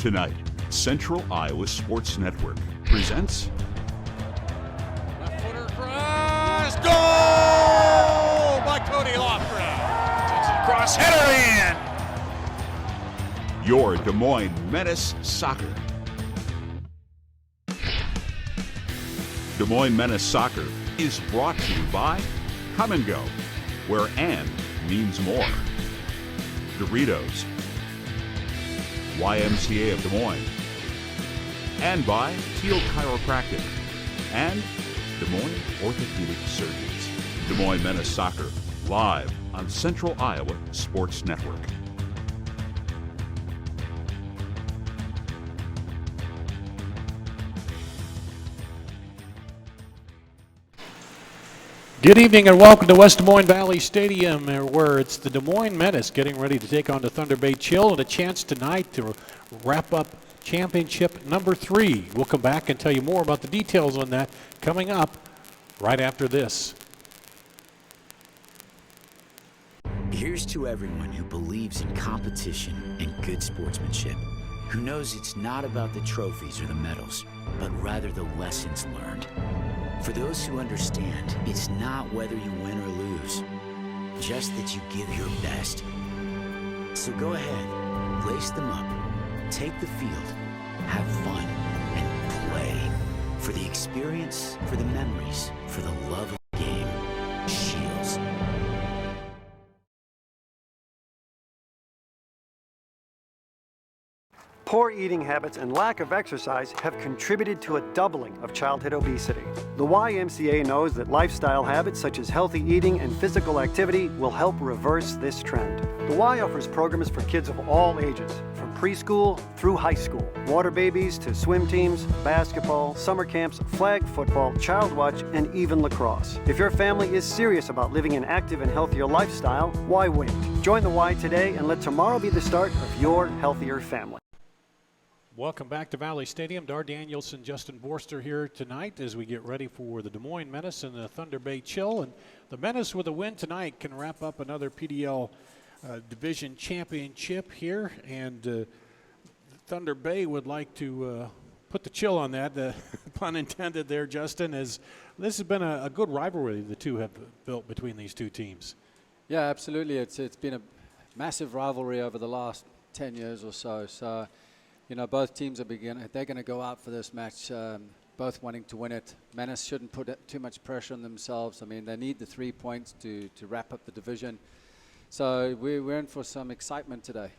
Tonight, Central Iowa Sports Network presents Left footer cross, goal by Cody Lofgren. Takes it across, header in. your Des Moines Menace Soccer. Des Moines Menace Soccer is brought to you by Come and Go, where "and" means more. Doritos, YMCA of Des Moines, and by Teal Chiropractic and Des Moines Orthopedic Surgeons. Des Moines Menace Soccer, live on Central Iowa Sports Network. Good evening and welcome to West Des Moines Valley Stadium, where it's the Des Moines Menace getting ready to take on the Thunder Bay Chill, and a chance tonight to wrap up championship number 3. We'll come back and tell you more about the details on that coming up right after this. Here's to everyone who believes in competition and good sportsmanship, who knows it's not about the trophies or the medals, but rather the lessons learned. For those who understand, it's not whether you win or lose, just that you give your best. So go ahead, lace them up, take the field, have fun, and play. For the experience, for the memories, for the love of the game. Shields. Poor eating habits and lack of exercise have contributed to a doubling of childhood obesity. The YMCA knows that lifestyle habits such as healthy eating and physical activity will help reverse this trend. The Y offers programs for kids of all ages, from preschool through high school. Water babies to swim teams, basketball, summer camps, flag football, child watch, and even lacrosse. If your family is serious about living an active and healthier lifestyle, why wait? Join the Y today and let tomorrow be the start of your healthier family. Welcome back to Valley Stadium. Dar Danielson, Justin Borster here tonight as we get ready for the Des Moines Menace and the Thunder Bay Chill. And the Menace, with a win tonight, can wrap up another PDL Division Championship here. And Thunder Bay would like to put the chill on that, pun intended there, Justin, as this has been a good rivalry the two have built between these two teams. Yeah, absolutely. It's been a massive rivalry over the last 10 years or so. So, you know, both teams they're going to go out for this match, both wanting to win it. Menace shouldn't put too much pressure on themselves. I mean, they need the 3 points to wrap up the division. So we're in for some excitement today.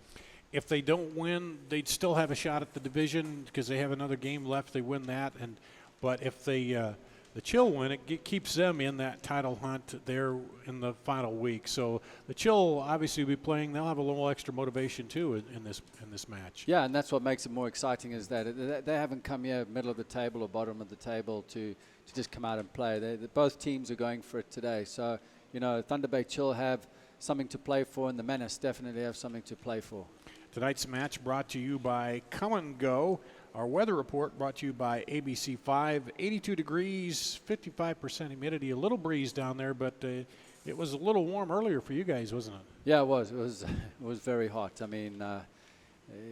If they don't win, they'd still have a shot at the division because they have another game left. They win that, but if they the Chill win, it keeps them in that title hunt there in the final week. So the Chill obviously will be playing. They'll have a little extra motivation too in this match. Yeah, and that's what makes it more exciting is that they haven't come here middle of the table or bottom of the table to just come out and play. Both teams are going for it today. So, you know, Thunder Bay Chill have something to play for, and the Menace definitely have something to play for. Tonight's match brought to you by Come and Go. Our weather report brought to you by ABC 5. 82 degrees, 55% humidity, a little breeze down there, but it was a little warm earlier for you guys, wasn't it? Yeah, it was. It was very hot. I mean,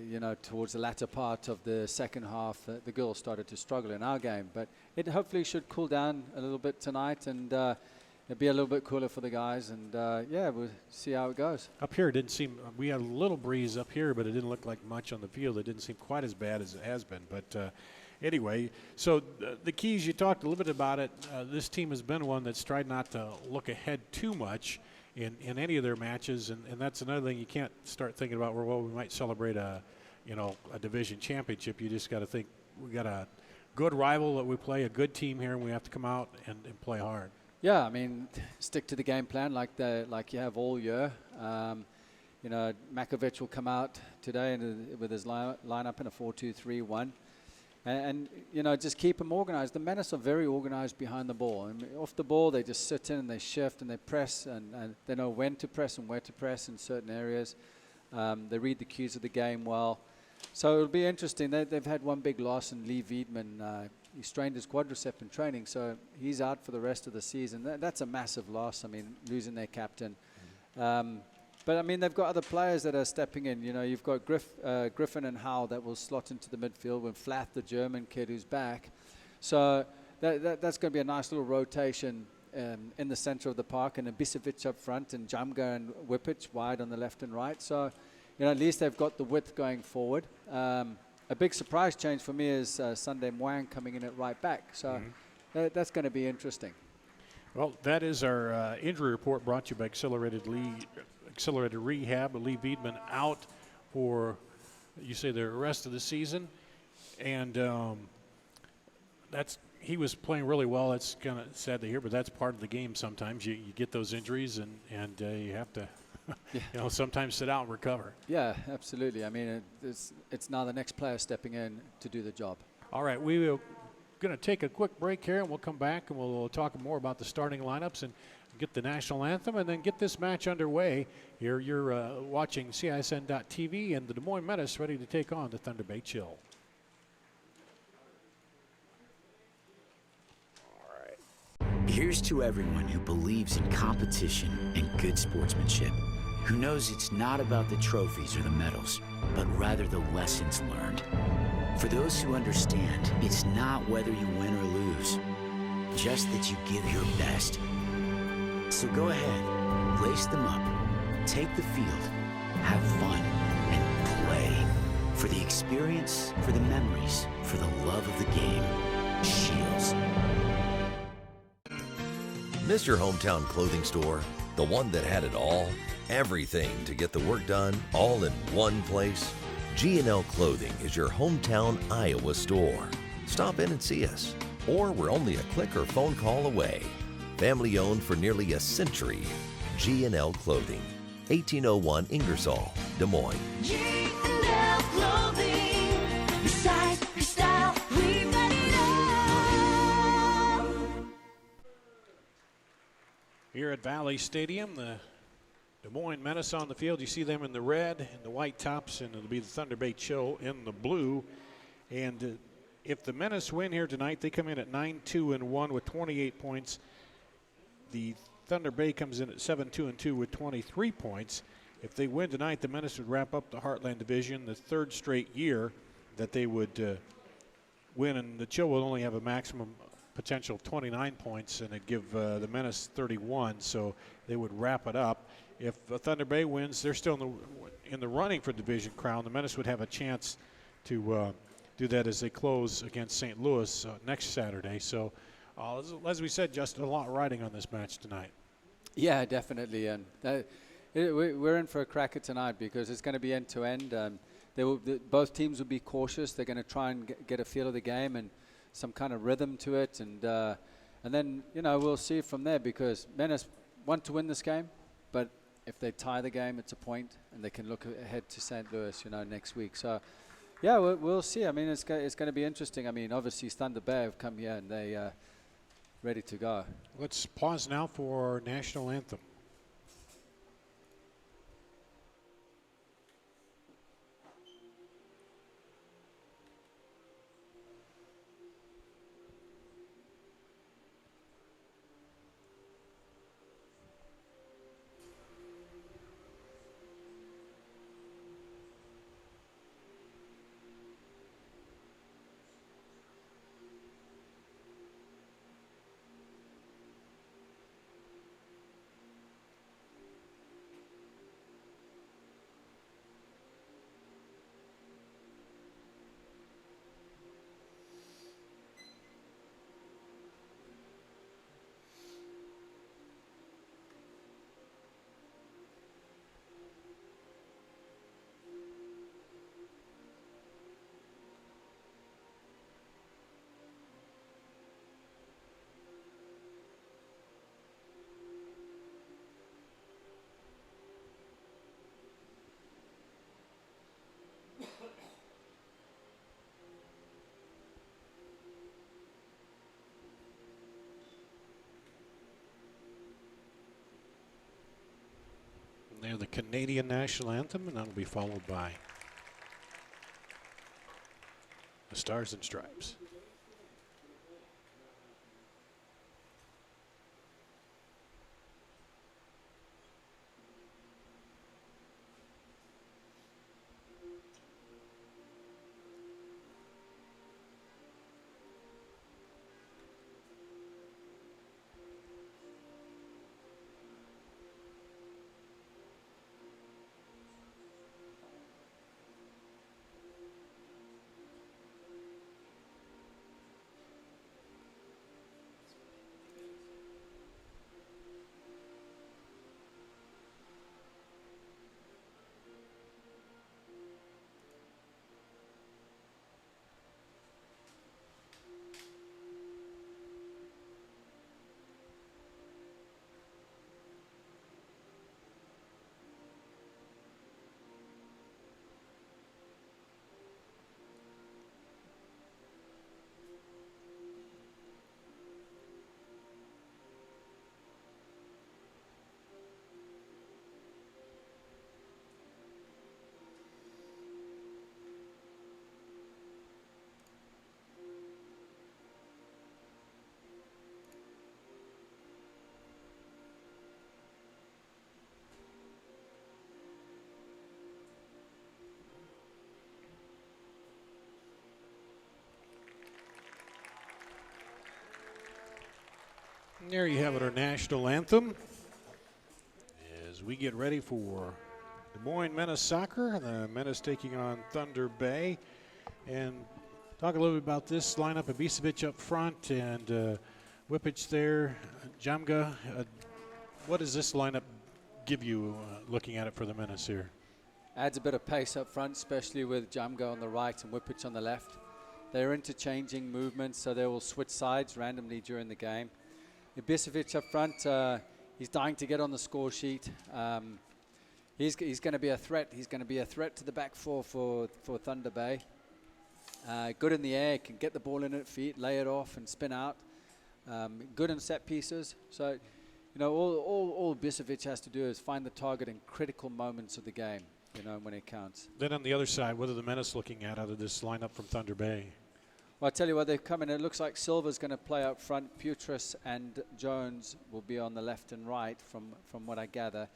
you know, towards the latter part of the second half, the girls started to struggle in our game, but it hopefully should cool down a little bit tonight, and it'll be a little bit cooler for the guys, and yeah, we'll see how it goes. Up here, it didn't seem, we had a little breeze up here, but it didn't look like much on the field. It didn't seem quite as bad as it has been. But anyway, so the keys, you talked a little bit about it. This team has been one that's tried not to look ahead too much in any of their matches, and that's another thing. You can't start thinking about, well, we might celebrate a division championship. You just got to think we got a good rival that we play, a good team here, and we have to come out and play hard. Yeah, I mean, stick to the game plan like you have all year. You know, Makovich will come out today with his lineup in a 4-2-3-1. And, you know, just keep them organized. The Menace are very organized behind the ball. I mean, off the ball, they just sit in and they shift and they press, and they know when to press and where to press in certain areas. They read the cues of the game well. So it'll be interesting. They've had one big loss in Lee Wiedman. He strained his quadricep in training, so he's out for the rest of the season. That's a massive loss. I mean, losing their captain. But I mean, they've got other players that are stepping in. You know, you've got Griffin and Howe that will slot into the midfield with Flath, the German kid, who's back. So that's going to be a nice little rotation in the center of the park, and Ibisevic up front, and Jamga and Whippich wide on the left and right. So, you know, at least they've got the width going forward. A big surprise change for me is Sunday Moines coming in at right back. So that's going to be interesting. Well, that is our injury report brought to you by Accelerated Rehab. Lee Veidman out for, you say, the rest of the season. And he was playing really well. It's kind of sad to hear, but that's part of the game sometimes. You get those injuries, and you have to sometimes sit out and recover. Yeah, absolutely. I mean, it's now the next player stepping in to do the job. All right, we will going to take a quick break here, and we'll come back and we'll talk more about the starting lineups and get the national anthem and then get this match underway. Here you're watching CISN.TV and the Des Moines Menace ready to take on the Thunder Bay Chill. Here's to everyone who believes in competition and good sportsmanship, who knows it's not about the trophies or the medals, but rather the lessons learned. For those who understand, it's not whether you win or lose, just that you give your best. So go ahead, lace them up, take the field, have fun, and play. For the experience, for the memories, for the love of the game, Shields. Miss your hometown clothing store? The one that had it all? Everything to get the work done, all in one place? G&L Clothing is your hometown Iowa store. Stop in and see us. Or we're only a click or phone call away. Family owned for nearly a century. G&L Clothing, 1801 Ingersoll, Des Moines. G&L Clothing, your size, your style, we've got it all. Here at Valley Stadium, the Des Moines Menace on the field. You see them in the red and the white tops, and it'll be the Thunder Bay Chill in the blue. And if the Menace win here tonight, they come in at 9-2-1 with 28 points. The Thunder Bay comes in at 7-2-2 with 23 points. If they win tonight, the Menace would wrap up the Heartland Division, the third straight year that they would win, and the Chill will only have a maximum potential of 29 points, and it'd give the Menace 31, so they would wrap it up. If Thunder Bay wins, they're still in the running for Division crown. The Menace would have a chance to do that as they close against St. Louis next Saturday. So, as we said, just a lot riding on this match tonight. Yeah, definitely, and we're in for a cracker tonight because it's going to be end-to-end. Both teams will be cautious. They're going to try and get a feel of the game and some kind of rhythm to it, and then we'll see from there, because Menace want to win this game, but if they tie the game, it's a point, and they can look ahead to St. Louis, next week. So, yeah, we'll see. I mean, it's going to be interesting. I mean, obviously, Thunder Bay have come here and they ready to go. Let's pause now for our national anthem. They're the Canadian national anthem, and that'll be followed by the Stars and Stripes. There you have it, our national anthem. As we get ready for Des Moines Menace soccer, the Menace taking on Thunder Bay. And talk a little bit about this lineup. Ibisevic up front and Whippich there, Jamga. What does this lineup give you looking at it for the Menace here? Adds a bit of pace up front, especially with Jamga on the right and Whippich on the left. They're interchanging movements, so they will switch sides randomly during the game. Ibisevic up front, he's dying to get on the score sheet. He's going to be a threat. He's going to be a threat to the back four for Thunder Bay. Good in the air, can get the ball in at feet, lay it off and spin out. Good in set pieces. So, you know, all Ibisevic has to do is find the target in critical moments of the game, you know, when it counts. Then on the other side, what are the Menace looking at out of this lineup from Thunder Bay? Well, I tell you what, they've come in. It looks like Silva's going to play up front. Putris and Jones will be on the left and right, from what I gather.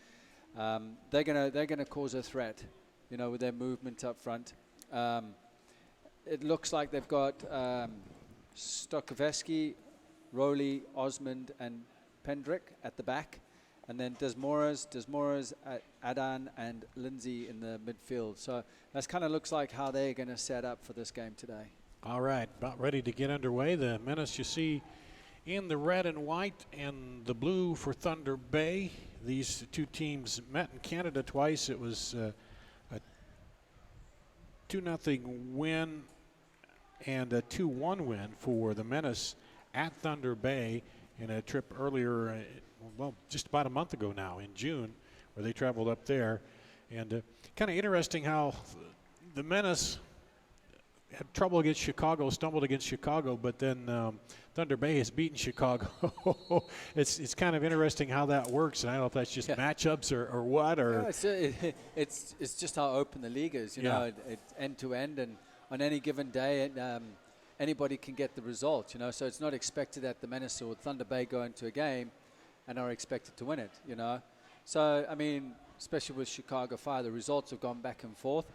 They're gonna cause a threat, you know, with their movement up front. It looks like they've got Stokoveski, Rowley, Osmond, and Pendrick at the back, and then Desmoras, Adan, and Lindsay in the midfield. So that kind of looks like how they're going to set up for this game today. All right, about ready to get underway. The Menace you see in the red and white and the blue for Thunder Bay. These two teams met in Canada twice. It was a 2-0 win and a 2-1 win for the Menace at Thunder Bay in a trip earlier, well, just about a month ago now in June, where they traveled up there. And kind of interesting how the Menace had trouble against Chicago, stumbled against Chicago, but then Thunder Bay has beaten Chicago. It's kind of interesting how that works, and I don't know if that's just matchups or what. Or yeah, it's just how open the league is, you know, it's end to end, and on any given day, anybody can get the result, you know. So it's not expected that the Menace or Thunder Bay go into a game and are expected to win it, you know. So I mean, especially with Chicago Fire, the results have gone back and forth.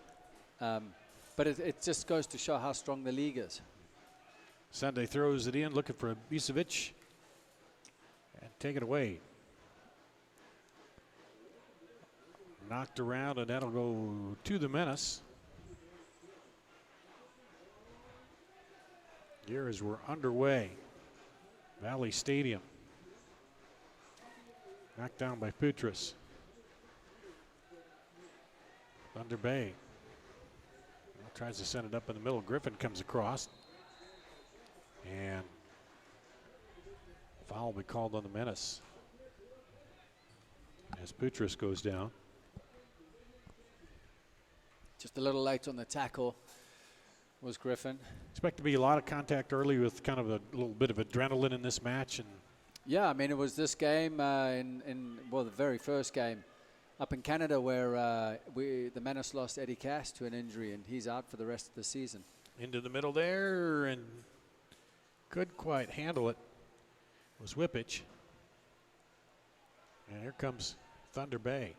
But it just goes to show how strong the league is. Sunday throws it in, looking for Ibisevic, and take it away. Knocked around, and that'll go to the Menace. Here as we're underway. Valley Stadium. Knocked down by Putris. Thunder Bay tries to send it up in the middle. Griffin comes across. And foul will be called on the Menace as Putris goes down. Just a little late on the tackle was Griffin. Expect to be a lot of contact early with kind of a little bit of adrenaline in this match. And yeah, I mean, it was this game the very first game up in Canada where the Menace lost Eddie Cass to an injury, and he's out for the rest of the season. Into the middle there, and couldn't quite handle it. Was Whippich. And here comes Thunder Bay.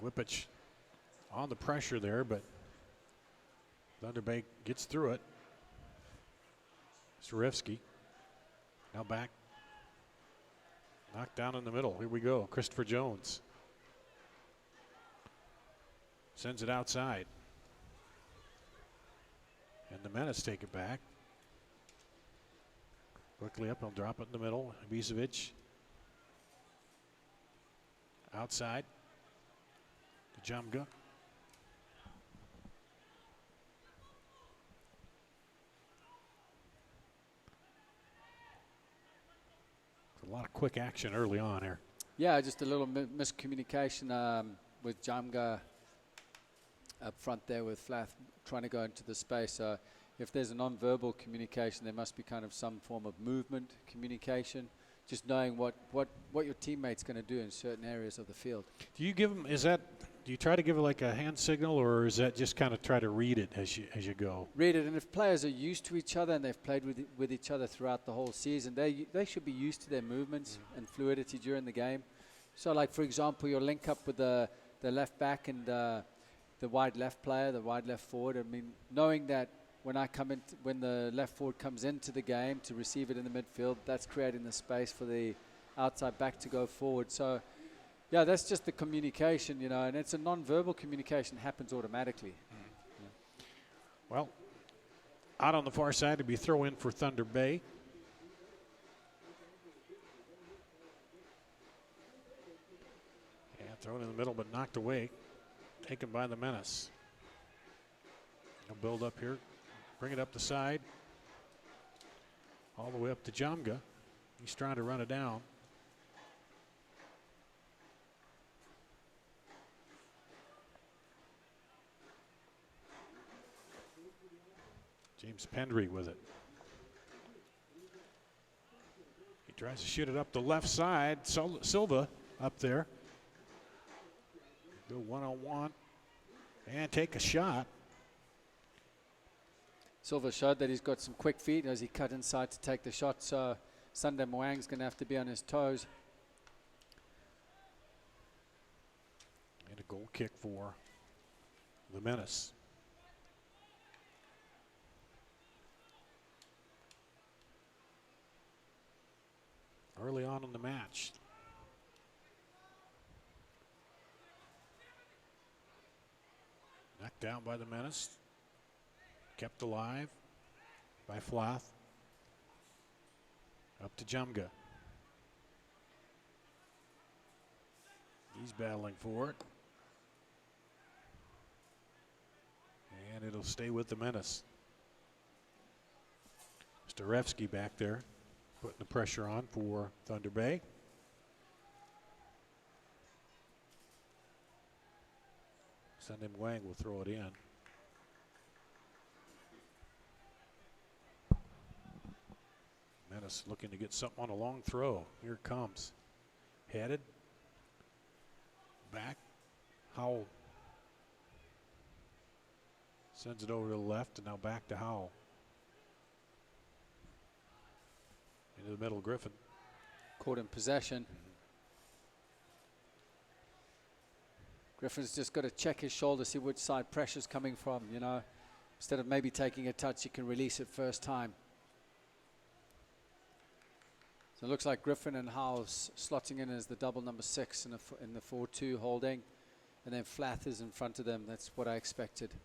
Whippich on the pressure there, but Thunder Bay gets through it. Zarevsky now back. Knocked down in the middle. Here we go. Christopher Jones sends it outside. And the Menace take it back. Quickly up, he'll drop it in the middle. Ibisevic outside to Jamga. A lot of quick action early on here. Yeah, just a little miscommunication with Jamga up front there with Flath trying to go into the space. So if there's a non-verbal communication, there must be kind of some form of movement communication, just knowing what your teammate's going to do in certain areas of the field. Do you give them, do you try to give it like a hand signal, or is that just kind of try to read it as you go? Read it, and if players are used to each other and they've played with each other throughout the whole season, they should be used to their movements and fluidity during the game. So like, for example, your link up with the left back and the wide left player, the wide left forward, I mean, knowing that when the left forward comes into the game to receive it in the midfield, that's creating the space for the outside back to go forward. So, yeah, that's just the communication, you know, and it's a non-verbal communication, happens automatically. Well, out on the far side to be throw in for Thunder Bay. Yeah, thrown in the middle but knocked away. Taken by the Menace. They'll build up here. Bring it up the side. All the way up to Jamga. He's trying to run it down. James Pendry with it. He tries to shoot it up the left side. Silva up there. Go one-on-one and take a shot. Silva showed that he's got some quick feet as he cut inside to take the shot. So Sunday Moines going to have to be on his toes. And a goal kick for the Menace. Early on in the match. Knocked down by the Menace. Kept alive by Flath. Up to Jamga. He's battling for it. And it'll stay with the Menace. Starevsky back there, putting the pressure on for Thunder Bay. Sunday Wang will throw it in. Menace looking to get something on a long throw. Here it comes. Headed. Back. Howell. Sends it over to the left and now back to Howell. Into the middle, Griffin. Caught in possession. Griffin's just got to check his shoulder, see which side pressure's coming from, you know. Instead of maybe taking a touch, he can release it first time. So it looks like Griffin and Howes slotting in as the double number 6 in the 4-2 holding. And then Flath is in front of them. That's what I expected.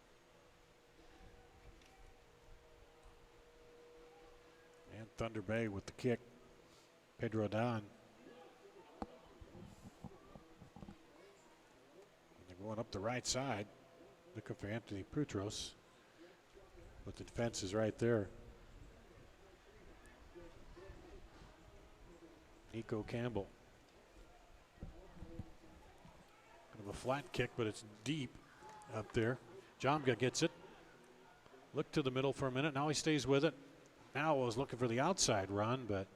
And Thunder Bay with the kick. Pedro Don. They're going up the right side. Looking for Anthony Putros. But the defense is right there. Nico Campbell. Kind of a flat kick, but it's deep up there. Jamga gets it. Look to the middle for a minute. Now he stays with it. Now was looking for the outside run, but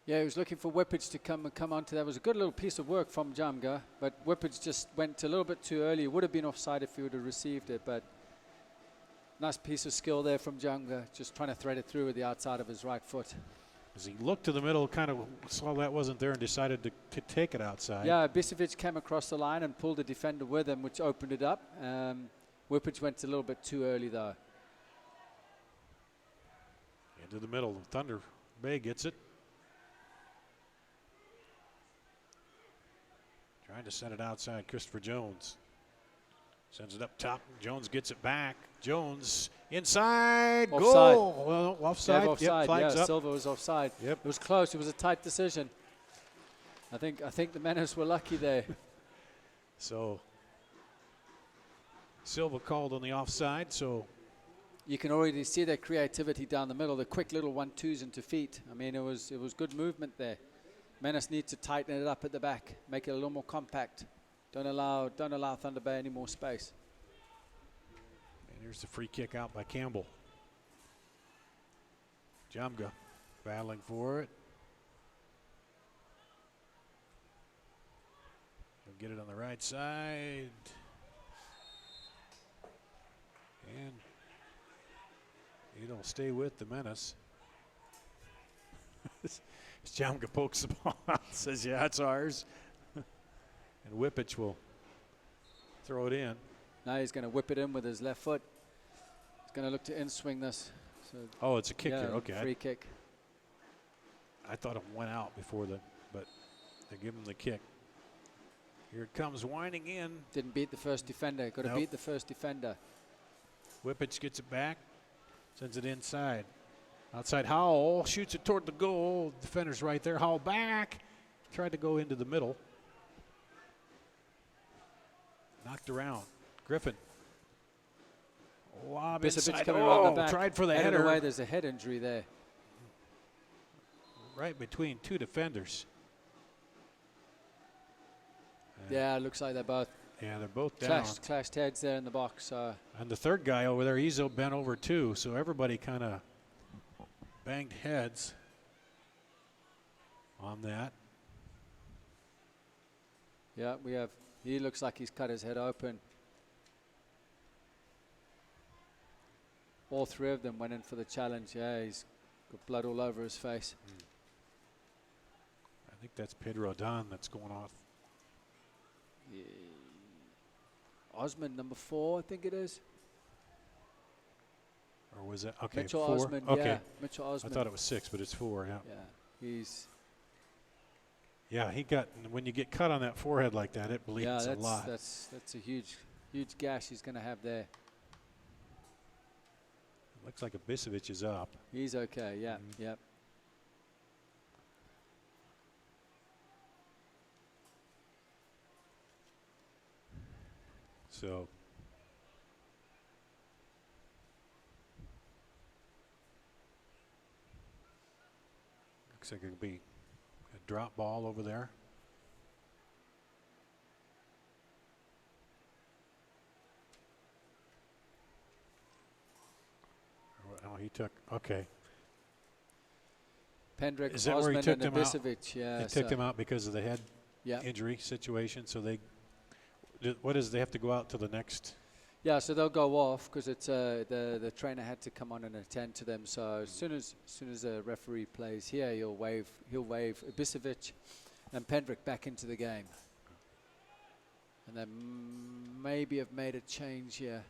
yeah, he was looking for Whippage to come onto that. It was a good little piece of work from Jamga, but Whippage just went a little bit too early. It would have been offside if he would have received it, but nice piece of skill there from Jamga, just trying to thread it through with the outside of his right foot. as he looked to the middle, kind of saw that wasn't there and decided to take it outside. Yeah, Bisevic came across the line and pulled the defender with him, which opened it up. Whippage went a little bit too early, though. Into the middle. Thunder Bay gets it. Trying to send it outside. Christopher Jones sends it up top. Jones gets it back. Jones inside. Offside. Goal. Well, offside. Offside. Yep, flags Yeah, up. Silva was offside. Yep. It was close. It was a tight decision. I think the Menace were lucky there. So Silva called on the offside. So you can already see their creativity down the middle, the quick little 1-2s into feet. I mean, it was good movement there. Menace needs to tighten it up at the back, make it a little more compact. Don't allow Thunder Bay any more space. and here's the free kick out by Campbell. Jamga battling for it. He'll get it on the right side. And it'll stay with the Menace. As Jamga pokes the ball out, says, yeah, it's ours. And Whippich will throw it in. Now he's going to whip it in with his left foot. It's going to look to in-swing this. So Oh, it's a kick yeah, there. Okay. free kick. I thought it went out before but they give him the kick. Here it comes winding in. Didn't beat the first defender. Got to Nope. beat the first defender. Whippich gets it back, sends it inside. Outside Howell shoots it toward the goal. Defender's right there. Howell back. Tried to go into the middle. Knocked around. Griffin. Lob Bisevic inside. coming around the back. Tried for the Headed header. away. There's a head injury there. Right between two defenders. Yeah, it looks like they're both Yeah, they're both down. clashed heads there in the box. And the third guy over there, he's bent over too. So everybody kind of banged heads on that. Yeah, he looks like he's cut his head open. All three of them went in for the challenge. Yeah, he's got blood all over his face. I think that's Pedro Don that's going off. Yeah. Osmond, number 4, I think it is. Or was it? Okay, Mitchell 4. Osmond, okay. yeah. Mitchell Osmond. I thought it was 6, but it's 4, yeah. Yeah, Yeah, he got, when you get cut on that forehead like that, it bleeds a lot. that's a huge gash he's going to have there. Looks like Ibisevic is up. He's okay, yeah, yep. So looks like it could be a drop ball over there. Oh, he took, okay. Pendrick, Is that where he Osmond, took and them out? Ibisevic, yeah. They took him out because of the head Yeah. injury situation. So what is, they have to go out to the next? Yeah, so they'll go off because it's the trainer had to come on and attend to them. So as soon as the referee plays here, he'll wave Ibisevic and Pendrick back into the game, and then maybe have made a change here.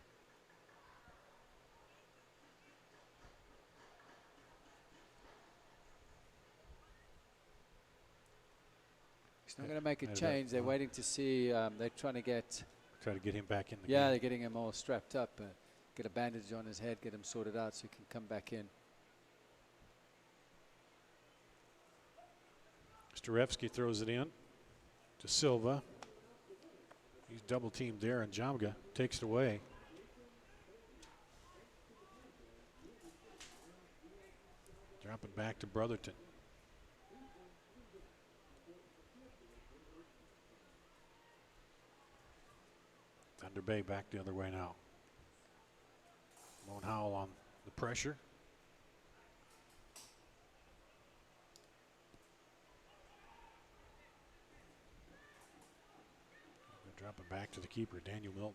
He's not going to make a change. They're waiting to see. They're trying to Try to get him back in the Yeah, game. they're getting him all strapped up. Get a bandage on his head, get him sorted out so he can come back in. Starevsky throws it in to Silva. He's double teamed there, and Jamga takes it away. Drop it back to Brotherton. Thunder Bay back the other way now. Moan Howell on the pressure. Drop it back to the keeper, Daniel Milton.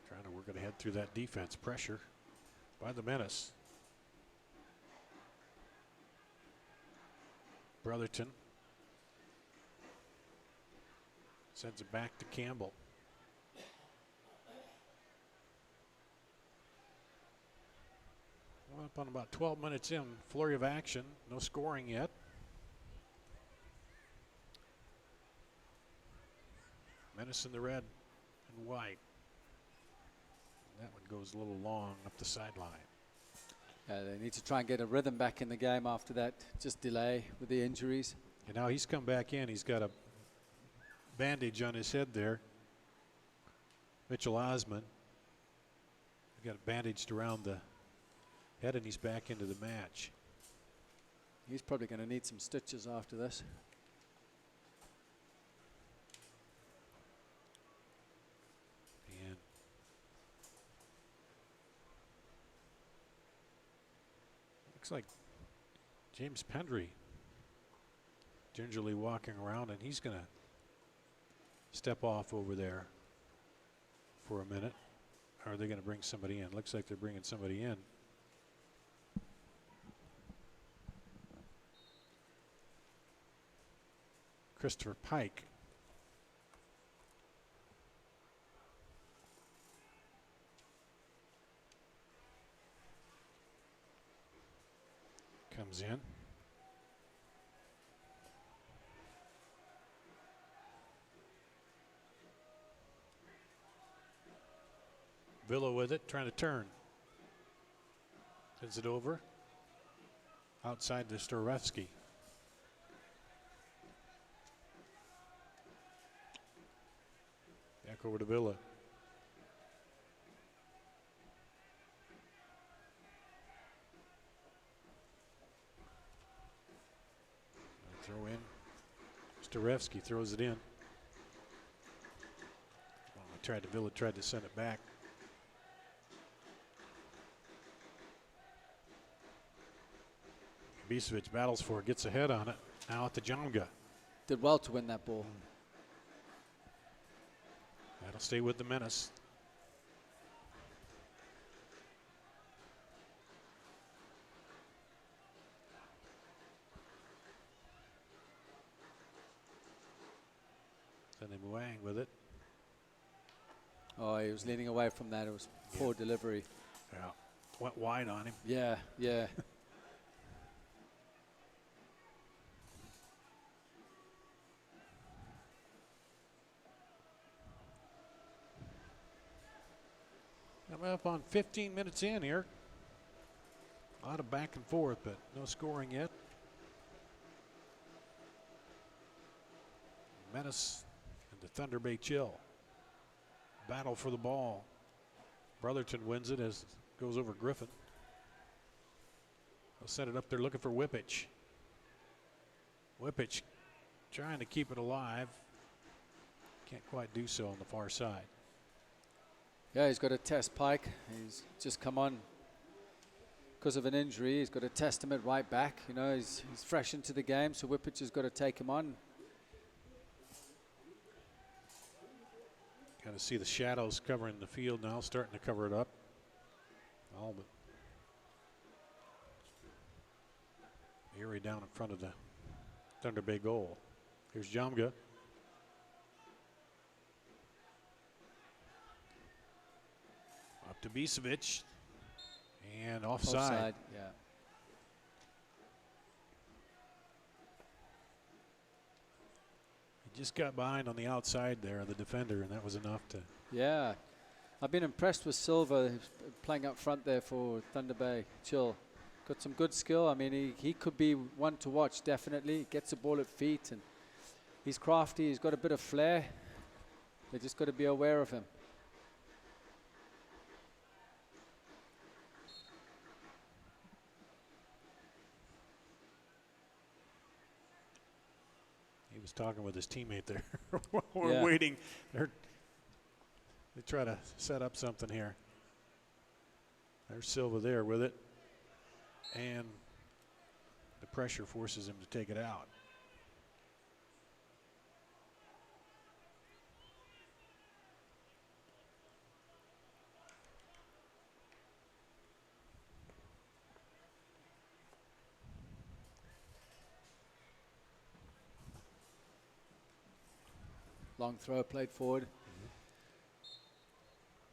Trying to work it ahead through that defense. Pressure by the Menace. Brotherton sends it back to Campbell. Well, up on about 12 minutes in, flurry of action, no scoring yet. Menace in the red and white. That one goes a little long up the sideline. They need to try and get a rhythm back in the game after that just delay with the injuries. And now he's come back in. He's got a bandage on his head there. Mitchell Osmond. He's got it bandaged around the head, and he's back into the match. He's probably going to need some stitches after this. And looks like James Pendry gingerly walking around, and he's going to step off over there for a minute. Or are they going to bring somebody in? Looks like they're bringing somebody in. Christopher Pike. Comes in. Villa with it, trying to turn. Sends it over. Outside to Storevsky. Back over to Villa. Throw in. Storevsky throws it in. Well, Villa tried to send it back. Bisevic battles for it, gets ahead on it. Now at the Jonga. Did well to win that ball. That'll stay with the Menace. Sending Wang with it. Oh, he was leaning away from that. It was poor delivery. Yeah, went wide on him. Yeah, yeah. I'm up on 15 minutes in here. A lot of back and forth, but no scoring yet. Menace and the Thunder Bay Chill. Battle for the ball. Brotherton wins it as it goes over Griffin. They'll send it up there looking for Whippich. Whippich trying to keep it alive. Can't quite do so on the far side. Yeah, he's got to test Pike. He's just come on because of an injury. He's got to test him at right back. You know, he's fresh into the game, so Whippich has got to take him on. Got to see the shadows covering the field now, starting to cover it up. All but Erie down in front of the Thunder Bay goal. Here's Jamga. Up to Bisevic. And offside. Yeah. He just got behind on the outside there, the defender, and that was enough to. Yeah. I've been impressed with Silva playing up front there for Thunder Bay Chill. Got some good skill. I mean, he could be one to watch, definitely. Gets the ball at feet, and he's crafty. He's got a bit of flair. They just got to be aware of him. He was talking with his teammate there. We're waiting. They try to set up something here. There's Silva there with it. And the pressure forces him to take it out. Long throw played forward.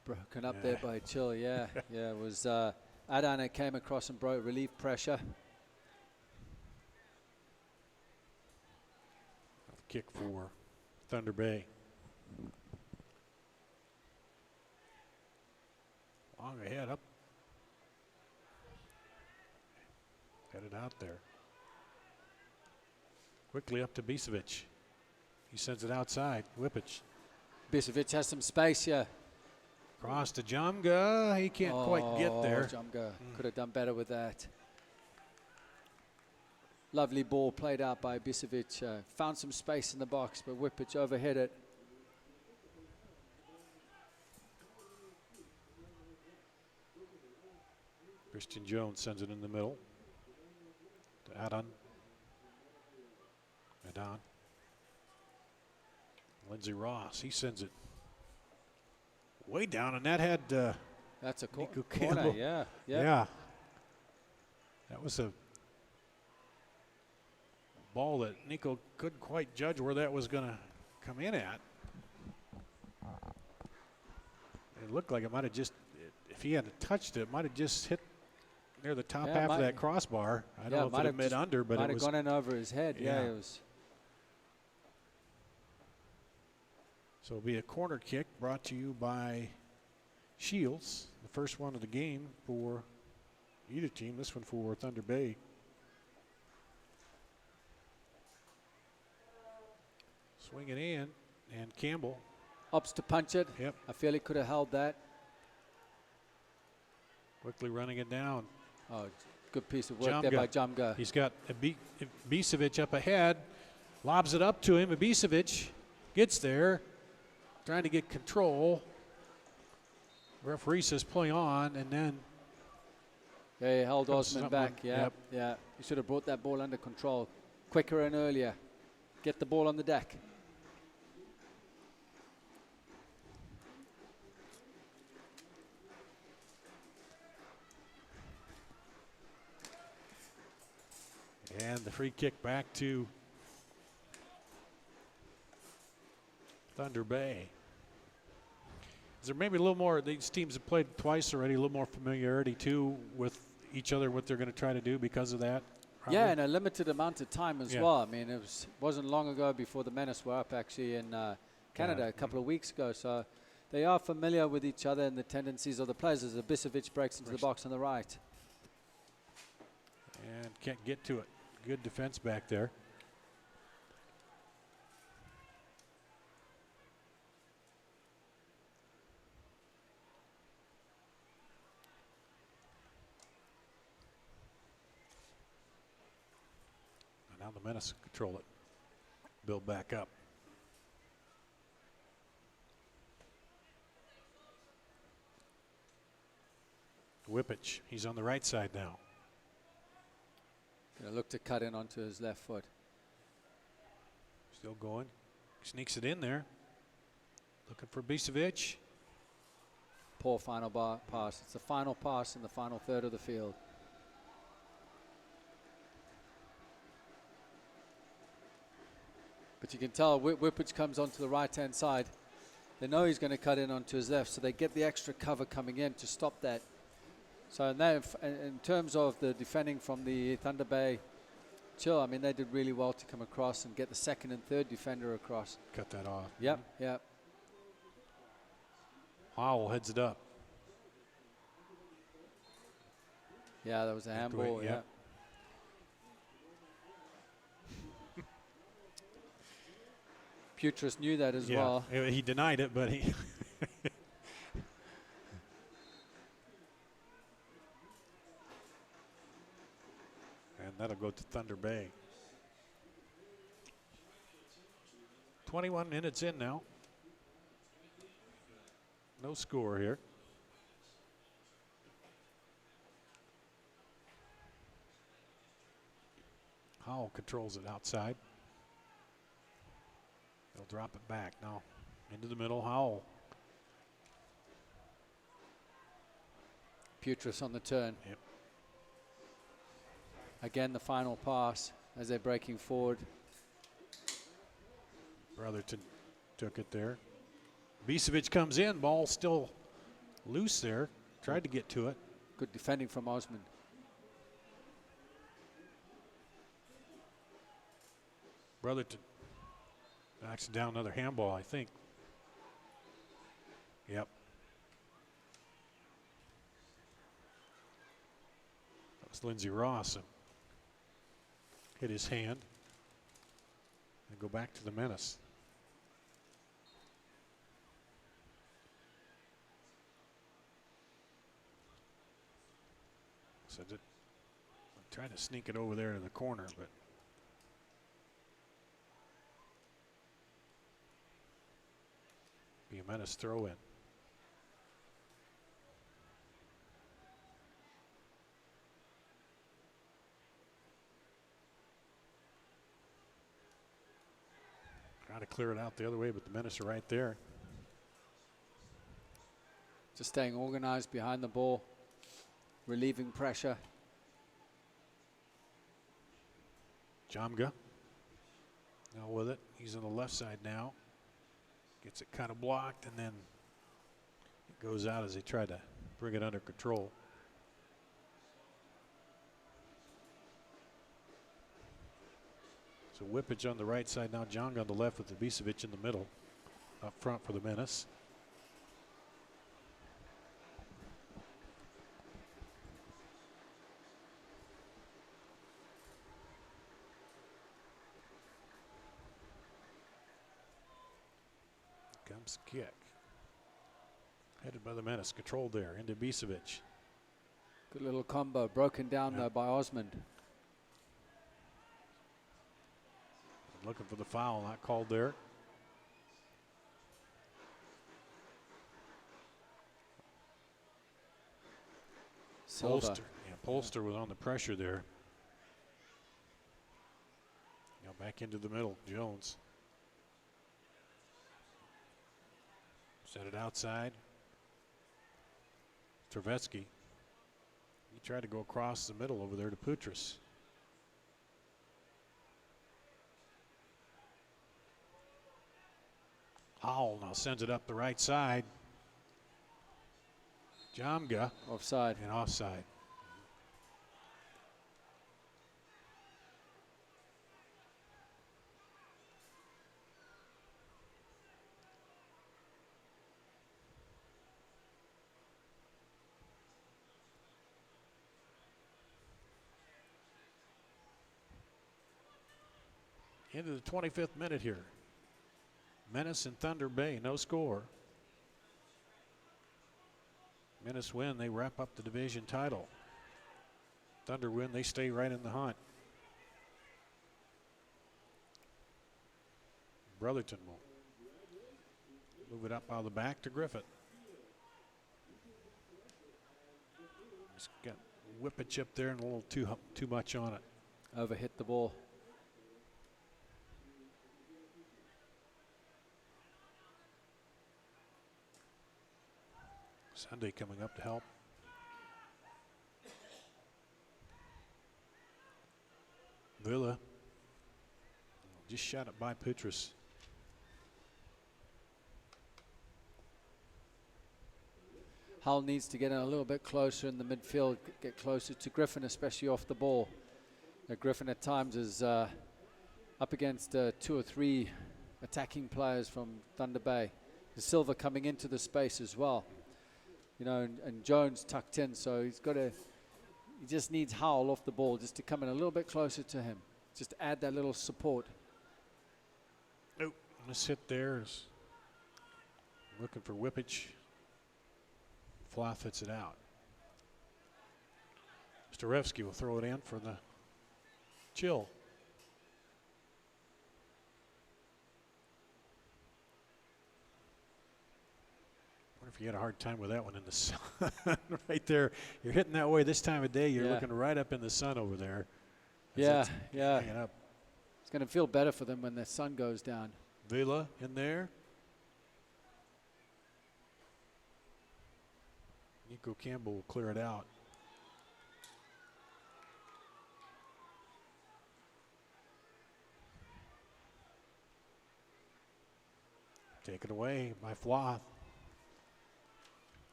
Broken up there by Chill, yeah. Yeah, it was Adana came across and broke relief pressure. Kick for Thunder Bay. Long ahead up. Headed out there. Quickly up to Bisevic. He sends it outside. Whippich. Bisevic has some space here. Cross to Jamga. He can't quite get there. Jamga could have done better with that. Lovely ball played out by Bisevic. Found some space in the box, but Whippich overhit it. Christian Jones sends it in the middle to Adon. Lindsey Ross, he sends it way down, and that had that's a Nico corner, Campbell. yeah. That was a ball that Nico couldn't quite judge where that was going to come in at. It looked like it might have just, if he hadn't touched it, might have just hit near the top half of that crossbar. I don't know if it had mid under, but it was gone in over his head. Yeah, it was. So it'll be a corner kick brought to you by Shields, the first one of the game for either team. This one for Thunder Bay. Swing it in, and Campbell opts to punch it. Yep. I feel he could have held that. Quickly running it down. Oh, good piece of work there by Jamga. He's got Ibisevic up ahead, lobs it up to him. Ibisevic gets there, trying to get control. Referee says play on, and then yeah, he held Osman back. Yeah, yeah. He should have brought that ball under control quicker and earlier. Get the ball on the deck. And the free kick back to Thunder Bay. Is there maybe a little more, these teams have played twice already, a little more familiarity too with each other, what they're going to try to do because of that? Probably? Yeah, and a limited amount of time as well. I mean, it wasn't long ago before the Menace were up actually in Canada a couple of weeks ago. So they are familiar with each other and the tendencies of the players as Ibisevic breaks into the box on the right. And can't get to it. Good defense back there. And now the Menace control it. Build back up. Whippich, he's on the right side now. Gonna look to cut in onto his left foot. Still going. Sneaks it in there. Looking for Ibisevic. Poor final pass. It's the final pass in the final third of the field. But you can tell Whippich comes onto the right-hand side. They know he's going to cut in onto his left, so they get the extra cover coming in to stop that. So in terms of the defending from the Thunder Bay Chill, I mean, they did really well to come across and get the second and third defender across. Cut that off. Yep, yep. Howell heads it up. Yeah, that was a handball, yeah. Putris knew that as well. He denied it, but he... And that'll go to Thunder Bay. 21 minutes in now. No score here. Howell controls it outside. They'll drop it back now. Into the middle, Howell. Putris on the turn. Yep. Again, the final pass as they're breaking forward. Brotherton took it there. Ibisevic comes in, ball still loose there. Tried to get to it. Good defending from Osmond. Brotherton backs down another handball, I think. Yep. That was Lindsey Ross. Hit his hand. And go back to the Menace. So I'm trying to sneak it over there to the corner, but be a Menace throw in. Trying to clear it out the other way, but the Menace are right there. Just staying organized behind the ball, relieving pressure. Jamga Now with it. He's on the left side now. Gets it kind of blocked, and then it goes out as they try to bring it under control. So Whippage on the right side now. Jong on the left with Ibisevic in the middle. Up front for the Menace. Comes kick. Headed by the Menace. Controlled there into Ibisevic. Good little combo. Broken down though by Osmond. Looking for the foul. Not called there. Silva. Polster. Yeah, Polster was on the pressure there. Now back into the middle. Jones. Set it outside. Trevetsky. He tried to go across the middle over there to Putras. Howell now sends it up the right side. Jamga. Offside. And offside. Into the 25th minute here. Menace and Thunder Bay, no score. Menace win, they wrap up the division title. Thunder win, they stay right in the hunt. Brotherton will move it up out of the back to Griffith. Just got Whippage up there and a little too much on it. Overhit the ball. Sunday coming up to help. Villa just shot it by Putras. Hull needs to get in a little bit closer in the midfield, get closer to Griffin, especially off the ball. Griffin at times is up against 2 or 3 attacking players from Thunder Bay. The Silva coming into the space as well. You know, and Jones tucked in, so he just needs Howell off the ball just to come in a little bit closer to him. Just to add that little support. Nope, let's hit there. Looking for Whippage. Floth hits it out. Starevsky will throw it in for the Chill. Wonder if you had a hard time with that one in the sun. Right there. You're hitting that way this time of day. You're looking right up in the sun over there. Yeah. Hanging up. It's going to feel better for them when the sun goes down. Villa in there. Nico Campbell will clear it out. Taken away by Floth.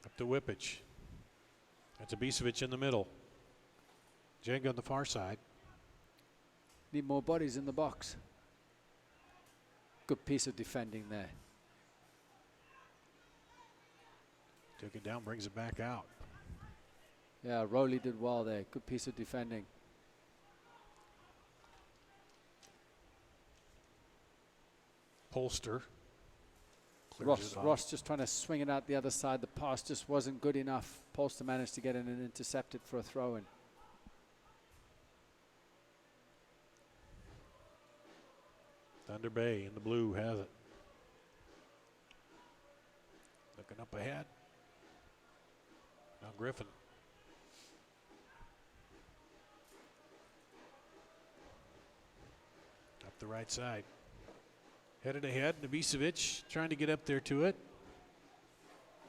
Up to Whippage. That's Ibisevic in the middle. Jenga on the far side. Need more bodies in the box. Good piece of defending there. Took it down, brings it back out. Yeah, Rowley did well there. Good piece of defending. Polster. Ross just trying to swing it out the other side. The pass just wasn't good enough. Polster managed to get in and intercept it for a throw-in. Thunder Bay in the blue has it. Looking up ahead. Now Griffin. Up the right side. Headed ahead, Ibisevic trying to get up there to it.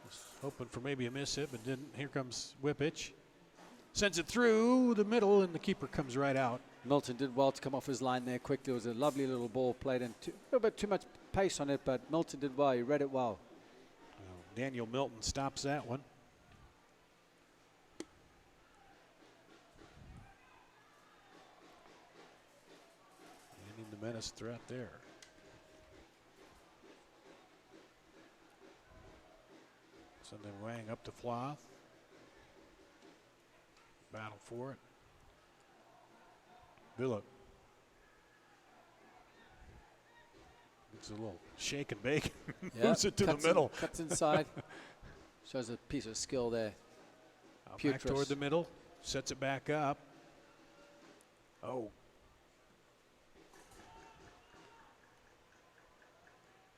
Was hoping for maybe a miss hit, but didn't. Here comes Whippage. Sends it through the middle, and the keeper comes right out. Milton did well to come off his line there quickly. It was a lovely little ball played in. A little bit too much pace on it, but Milton did well. He read it well. Daniel Milton stops that one. Ending the Menace threat there. Sending Wang up to Floth. Battle for it. Villa. It's a little shake and bake. Moves it to the middle. Cuts inside. Shows a piece of skill there. Back toward the middle. Sets it back up. Oh.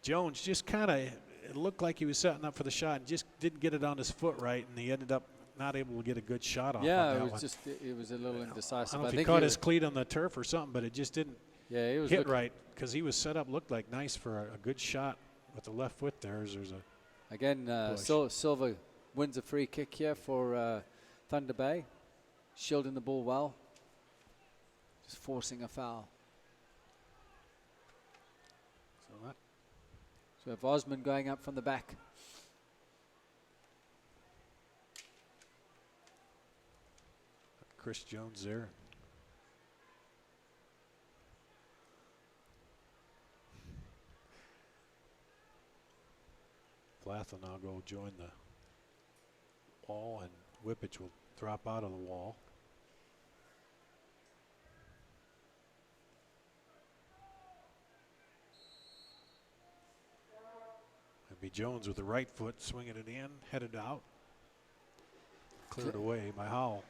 Jones just kind of, it looked like he was setting up for the shot and just didn't get it on his foot right, and he ended up not able to get a good shot off. Yeah, on it that was one. just, it was a little indecisive. I don't know if he think caught his cleat on the turf or something, but it just didn't he was hit right because he was set up, looked like nice for a good shot with the left foot there. There's a Again, Silva wins a free kick here for Thunder Bay, shielding the ball well, just forcing a foul. So we have Osman going up from the back. Chris Jones there. Flath will now go join the wall, and Whippich will drop out of the wall. It'll be Jones with the right foot, swinging it in, headed out. Cleared away by Howell.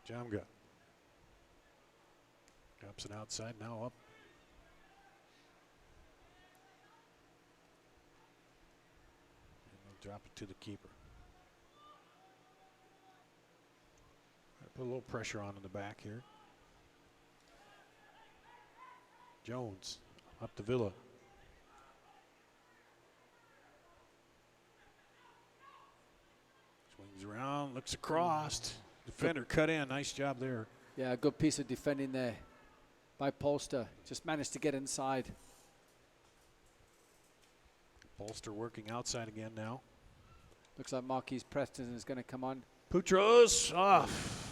Jamga. Drops it outside, now up. And they'll drop it to the keeper. Put a little pressure on in the back here. Jones up to Villa. Swings around, looks across. Defender cut in, nice job there. Yeah, a good piece of defending there by Polster. Just managed to get inside. Polster working outside again now. Looks like Marquise Preston is going to come on. Boutros off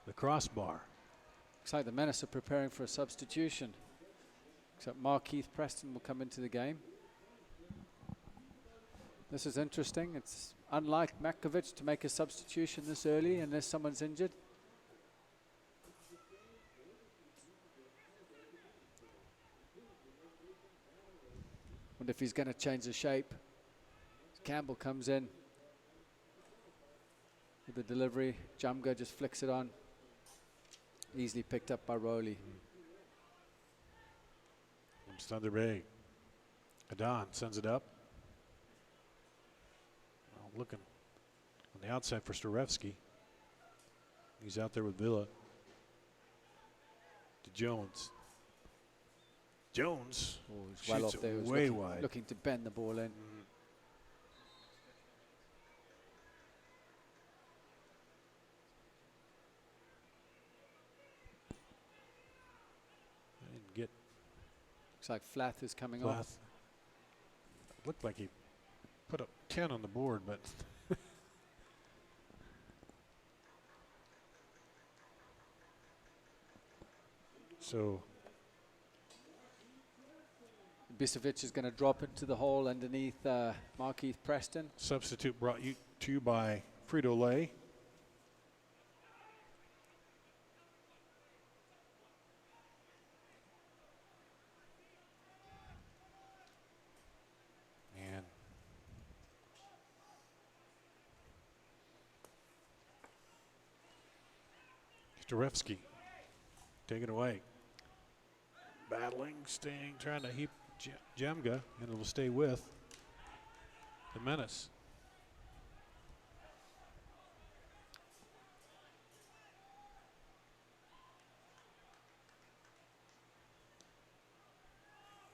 the crossbar. Looks like the Menace are preparing for a substitution. Except Marquise Preston will come into the game. This is interesting. It's unlike Matkovic to make a substitution this early unless someone's injured. Wonder if he's going to change the shape. Campbell comes in with the delivery. Jamga just flicks it on. Easily picked up by Rowley. From Thunder Bay. Adon sends it up. Well, looking on the outside for Starevsky. He's out there with Villa. To Jones. Jones He's well shoots off there. it He was way looking, wide. looking to bend the ball in. Didn't get Looks like Flath is coming off. Flath. Looked like he put up 10 on the board, but so Bisevic is going to drop into the hole underneath Markeith Preston. substitute brought you to you by Frito-Lay. And Starevsky, take it away. Battling, staying, trying to heap Jamga, and it'll stay with the Menace.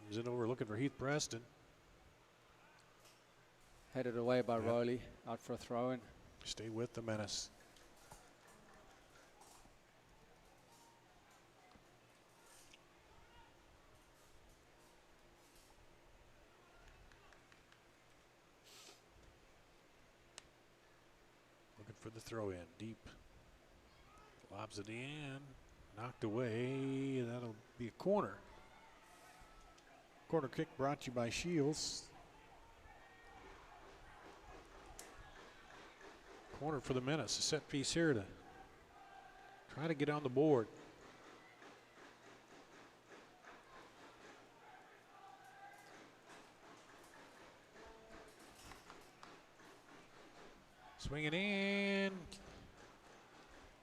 Comes it over looking for Heath Preston. Headed away by Rowley, out for a throw-in. Stay with the Menace. Looking for the throw in, deep. Lobs it in, knocked away. That'll be a corner. Corner kick brought to you by Shields. Corner for the Menace. A set piece here to try to get on the board. Swinging in.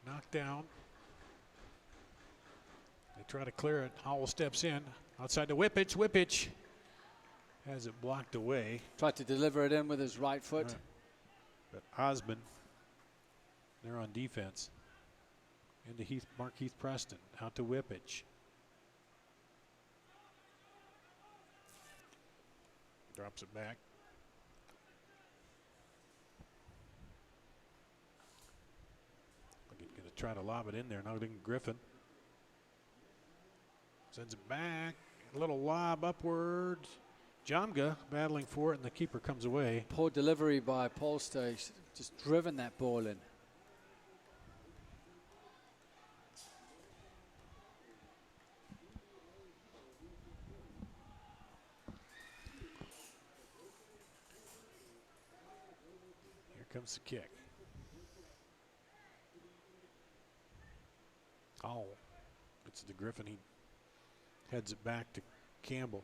Knocked down. They try to clear it. Howell steps in. Outside the Whippich. Whippich has it blocked away. Tried to deliver it in with his right foot. But Osmond, they're on defense. Into Markeith Preston. Out to Whippich. Drops it back. Going to try to lob it in there. Now Griffin. Sends it back. A little lob upward. Jamga battling for it, and the keeper comes away. Poor delivery by Polster. He's just driven that ball in. Here comes the kick. Oh, it's the Griffin. He heads it back to Campbell.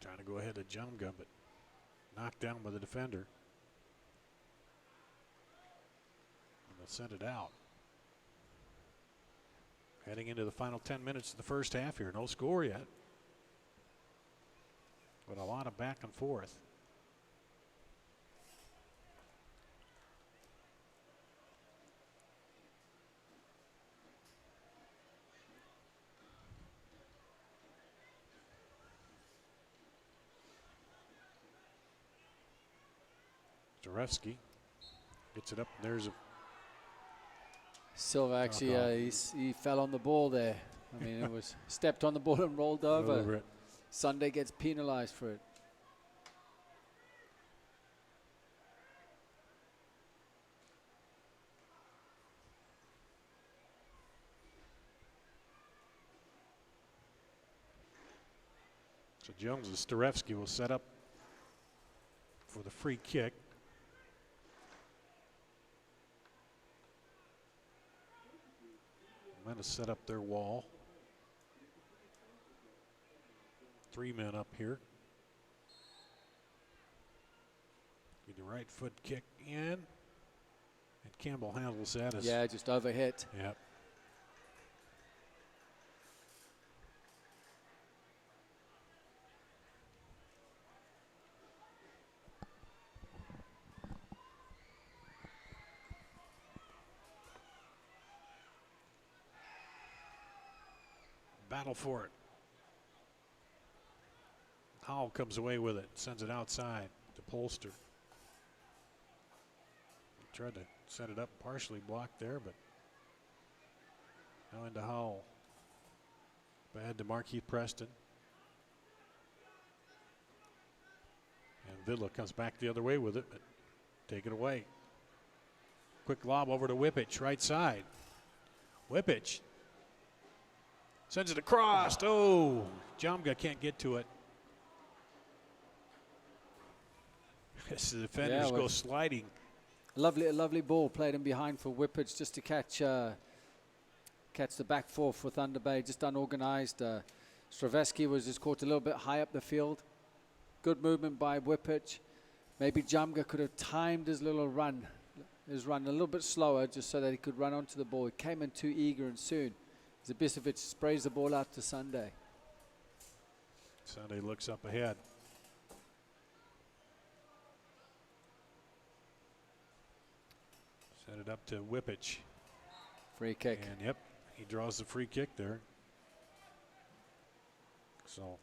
Trying to go ahead to Jamga, but knocked down by the defender. And they'll send it out. Heading into the final 10 minutes of the first half here. No score yet, but a lot of back and forth. Zarefsky gets it up. There's a Silva actually, he fell on the ball there. I mean, it was stepped on the ball and rolled over. it. Sunday gets penalized for it. So Jones and Starevsky will set up for the free kick. Menace set up their wall. 3 men up here. Get the right foot kick in. And Campbell handles that as. Yeah, just overhit. Yep. Battle for it. Howell comes away with it, sends it outside to Polster. He tried to set it up, partially blocked there, but now into Howell. Bad to Markeith Preston. And Vidla comes back the other way with it, but take it away. Quick lob over to Whippich, right side. Whippich sends it across. Oh, Jamga can't get to it. As the defenders go sliding. A lovely ball played in behind for Whippich just to catch the back four for Thunder Bay. Just unorganized. Straveski was just caught a little bit high up the field. Good movement by Whippich. Maybe Jamga could have timed his run a little bit slower just so that he could run onto the ball. He came in too eager and soon. Zabisevic sprays the ball out to Sunday. Sunday looks up ahead. Set it up to Whippich. Free kick. And yep, he draws the free kick there. So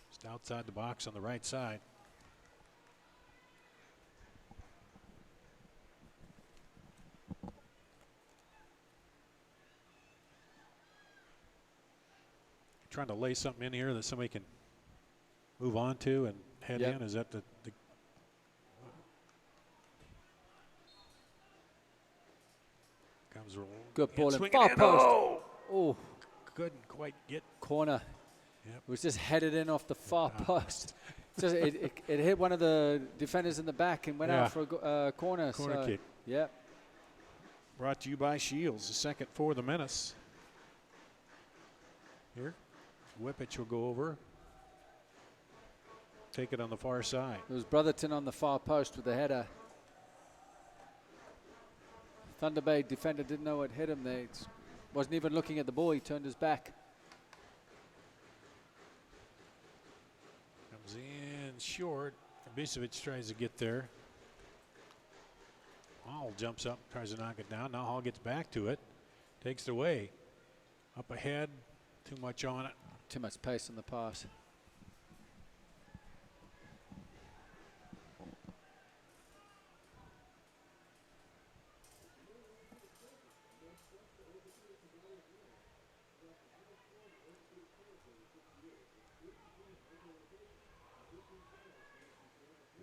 just outside the box on the right side. Trying to lay something in here that somebody can move on to and head Yep. in. Is that the comes rolling. Good ball in swinging far in. post. Oh! Oh, Couldn't quite get. corner. Yep. It was just headed in off the far post. Just it hit one of the defenders in the back and went Yeah. out for a corner. Corner so, kick. Yeah. Brought to you by Shields, the second for the Menace. Here, Whippich will go over. Take it on the far side. It was Brotherton on the far post with the header. Thunder Bay defender didn't know what hit him there. Wasn't even looking at the ball. He turned his back. Comes in short. Ibisevic tries to get there. Hall jumps up, tries to knock it down. Now Hall gets back to it. Takes it away. Up ahead. Too much on it. Too much pace on the pass.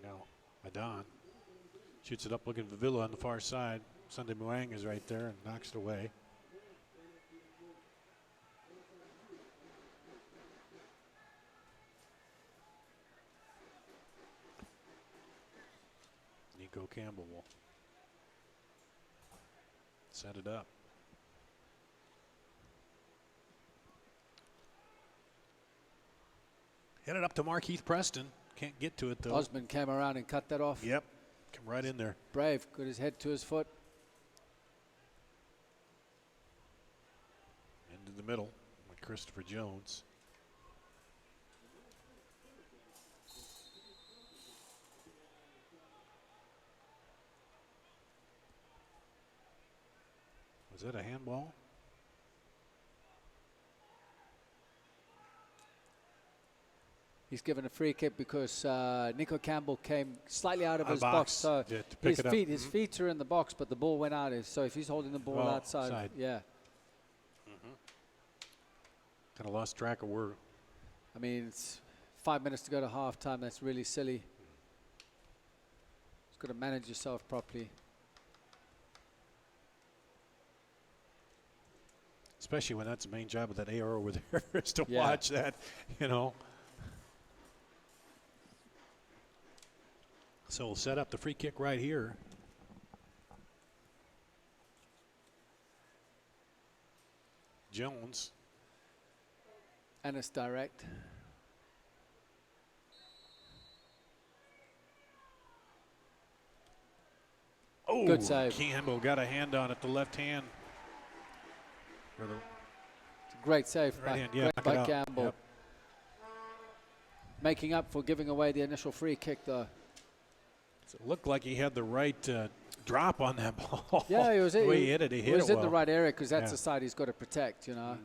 No, Adon shoots it up looking for Villa on the far side. Sunday Muang is right there and knocks it away. Nico Campbell will set it up. Headed up to Markeith Preston. Can't get to it though. Osmond came around and cut that off. Yep, come right in there. Brave, got his head to his foot. Into the middle with Christopher Jones. Was that a handball? He's given a free kick because Nico Campbell came slightly out of Out of his box. box. So Yeah, to pick his it up. feet, his feet are in the box, but the ball went out. So if he's holding the ball Oh, outside, side. yeah. Kind of lost track of where. I mean, it's 5 minutes to go to halftime. That's really silly. Just got to manage yourself properly. Especially when that's the main job of that AR over there is to Yeah. watch that, you know. So we'll set up the free kick right here. Jones. And it's direct. Oh, Good save. Campbell got a hand on it, the left hand. Or the It's a great save right by, hand, yeah, great knock by it out. Campbell. Yep. Making up for giving away the initial free kick, though. So it looked like he had the right drop on that ball. Yeah, he was, the way he hit it, he hit it was in well. the right area because that's Yeah. the side he's got to protect, you know.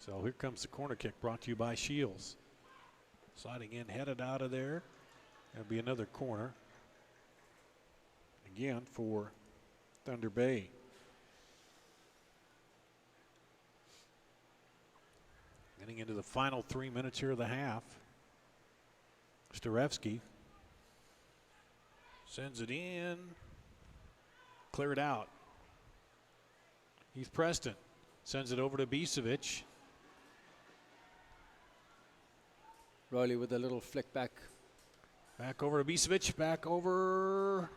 So here comes the corner kick brought to you by Shields. Sliding in, headed out of there. That'll be another corner. Again for Thunder Bay. Getting into the final 3 minutes here of the half. Starevsky sends it in. Cleared out. Heath Preston sends it over to Ibisevic. Rowley with a little flick back. Back over to Ibisevic. Back over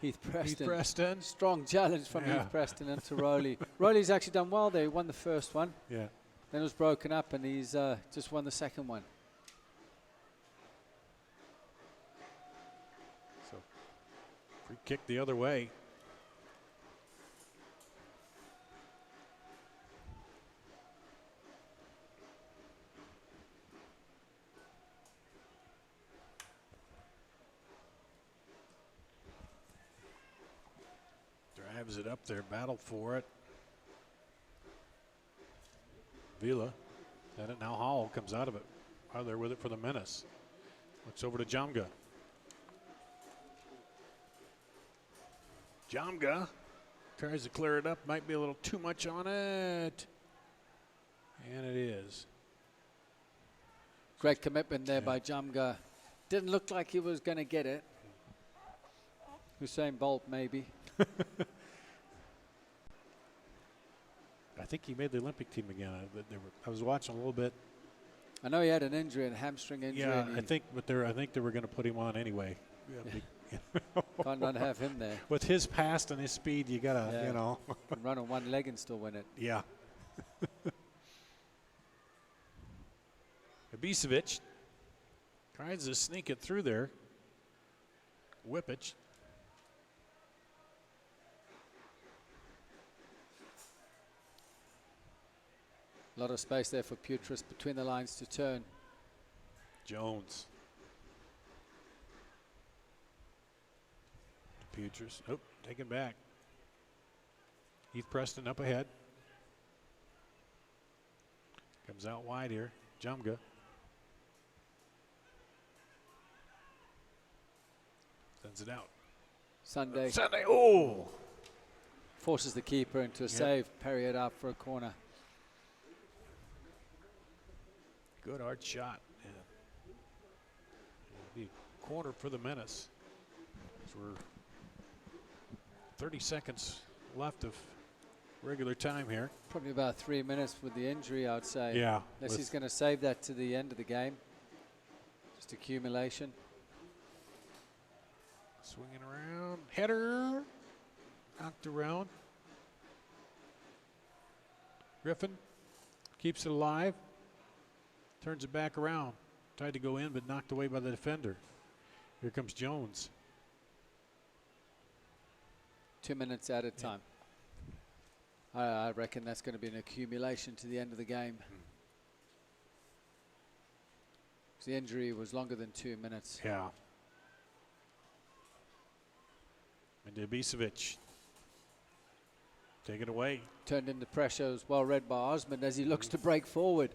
Heath Preston. Heath Preston. Strong challenge from Yeah. Heath Preston into Rowley. Rowley's actually done well there. He won the first one. Yeah. Then it was broken up, and he's just won the second one. So free kick the other way. Drives it up there, battle for it. Vila. At it now. Hall comes out of it. Out there with it for the Menace. Looks over to Jamga. Jamga tries to clear it up. Might be a little too much on it. And it is. Great commitment there by Jamga. Didn't look like he was going to get it. Usain Bolt, maybe. I think he made the Olympic team again. I was watching a little bit. I know he had an injury, a hamstring injury. Yeah, and I think they were going to put him on anyway. can't not have him there. With his past and his speed, you gotta, Yeah. you know. Can run on one leg and still win it. Yeah. Ibisevic tries to sneak it through there. Whippich. A lot of space there for Putris between the lines to turn. Jones. Putris. Oh, taken back. Heath Preston up ahead. Comes out wide here. Jamga. Sends it out. Sunday Sunday. Oh! forces the keeper into a save. Parry it out for a corner. Good hard shot. Yeah. It'll be corner for the Menace. So we're 30 seconds left of regular time here. Probably about 3 minutes with the injury, I'd say. Yeah. Unless he's going to save that to the end of the game. Just accumulation. Swinging around. Header. Knocked around. Griffin keeps it alive. Turns it back around. Tried to go in, but knocked away by the defender. Here comes Jones. 2 minutes at a time. I reckon that's going to be an accumulation to the end of the game. The injury was longer than 2 minutes. Yeah. And Ibisevic. Take it away. Turned into pressure, as well read by Osmond as he looks to break forward.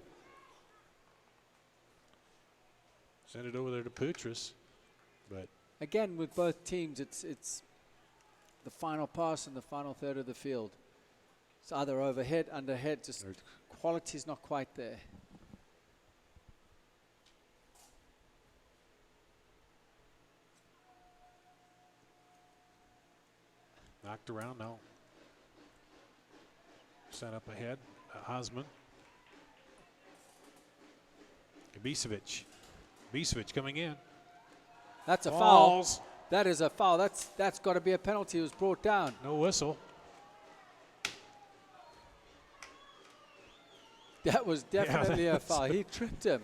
Send it over there to Putris. But Again, with both teams, it's the final pass and the final third of the field. It's either overhead, underhead, just quality's not quite there. knocked around now. Set up ahead. Osmond. Ibisevic. Ibisevic coming in. That's a Falls. foul. That is a foul. That's got to be a penalty. It was brought down. No whistle. That was definitely a foul. He tripped him.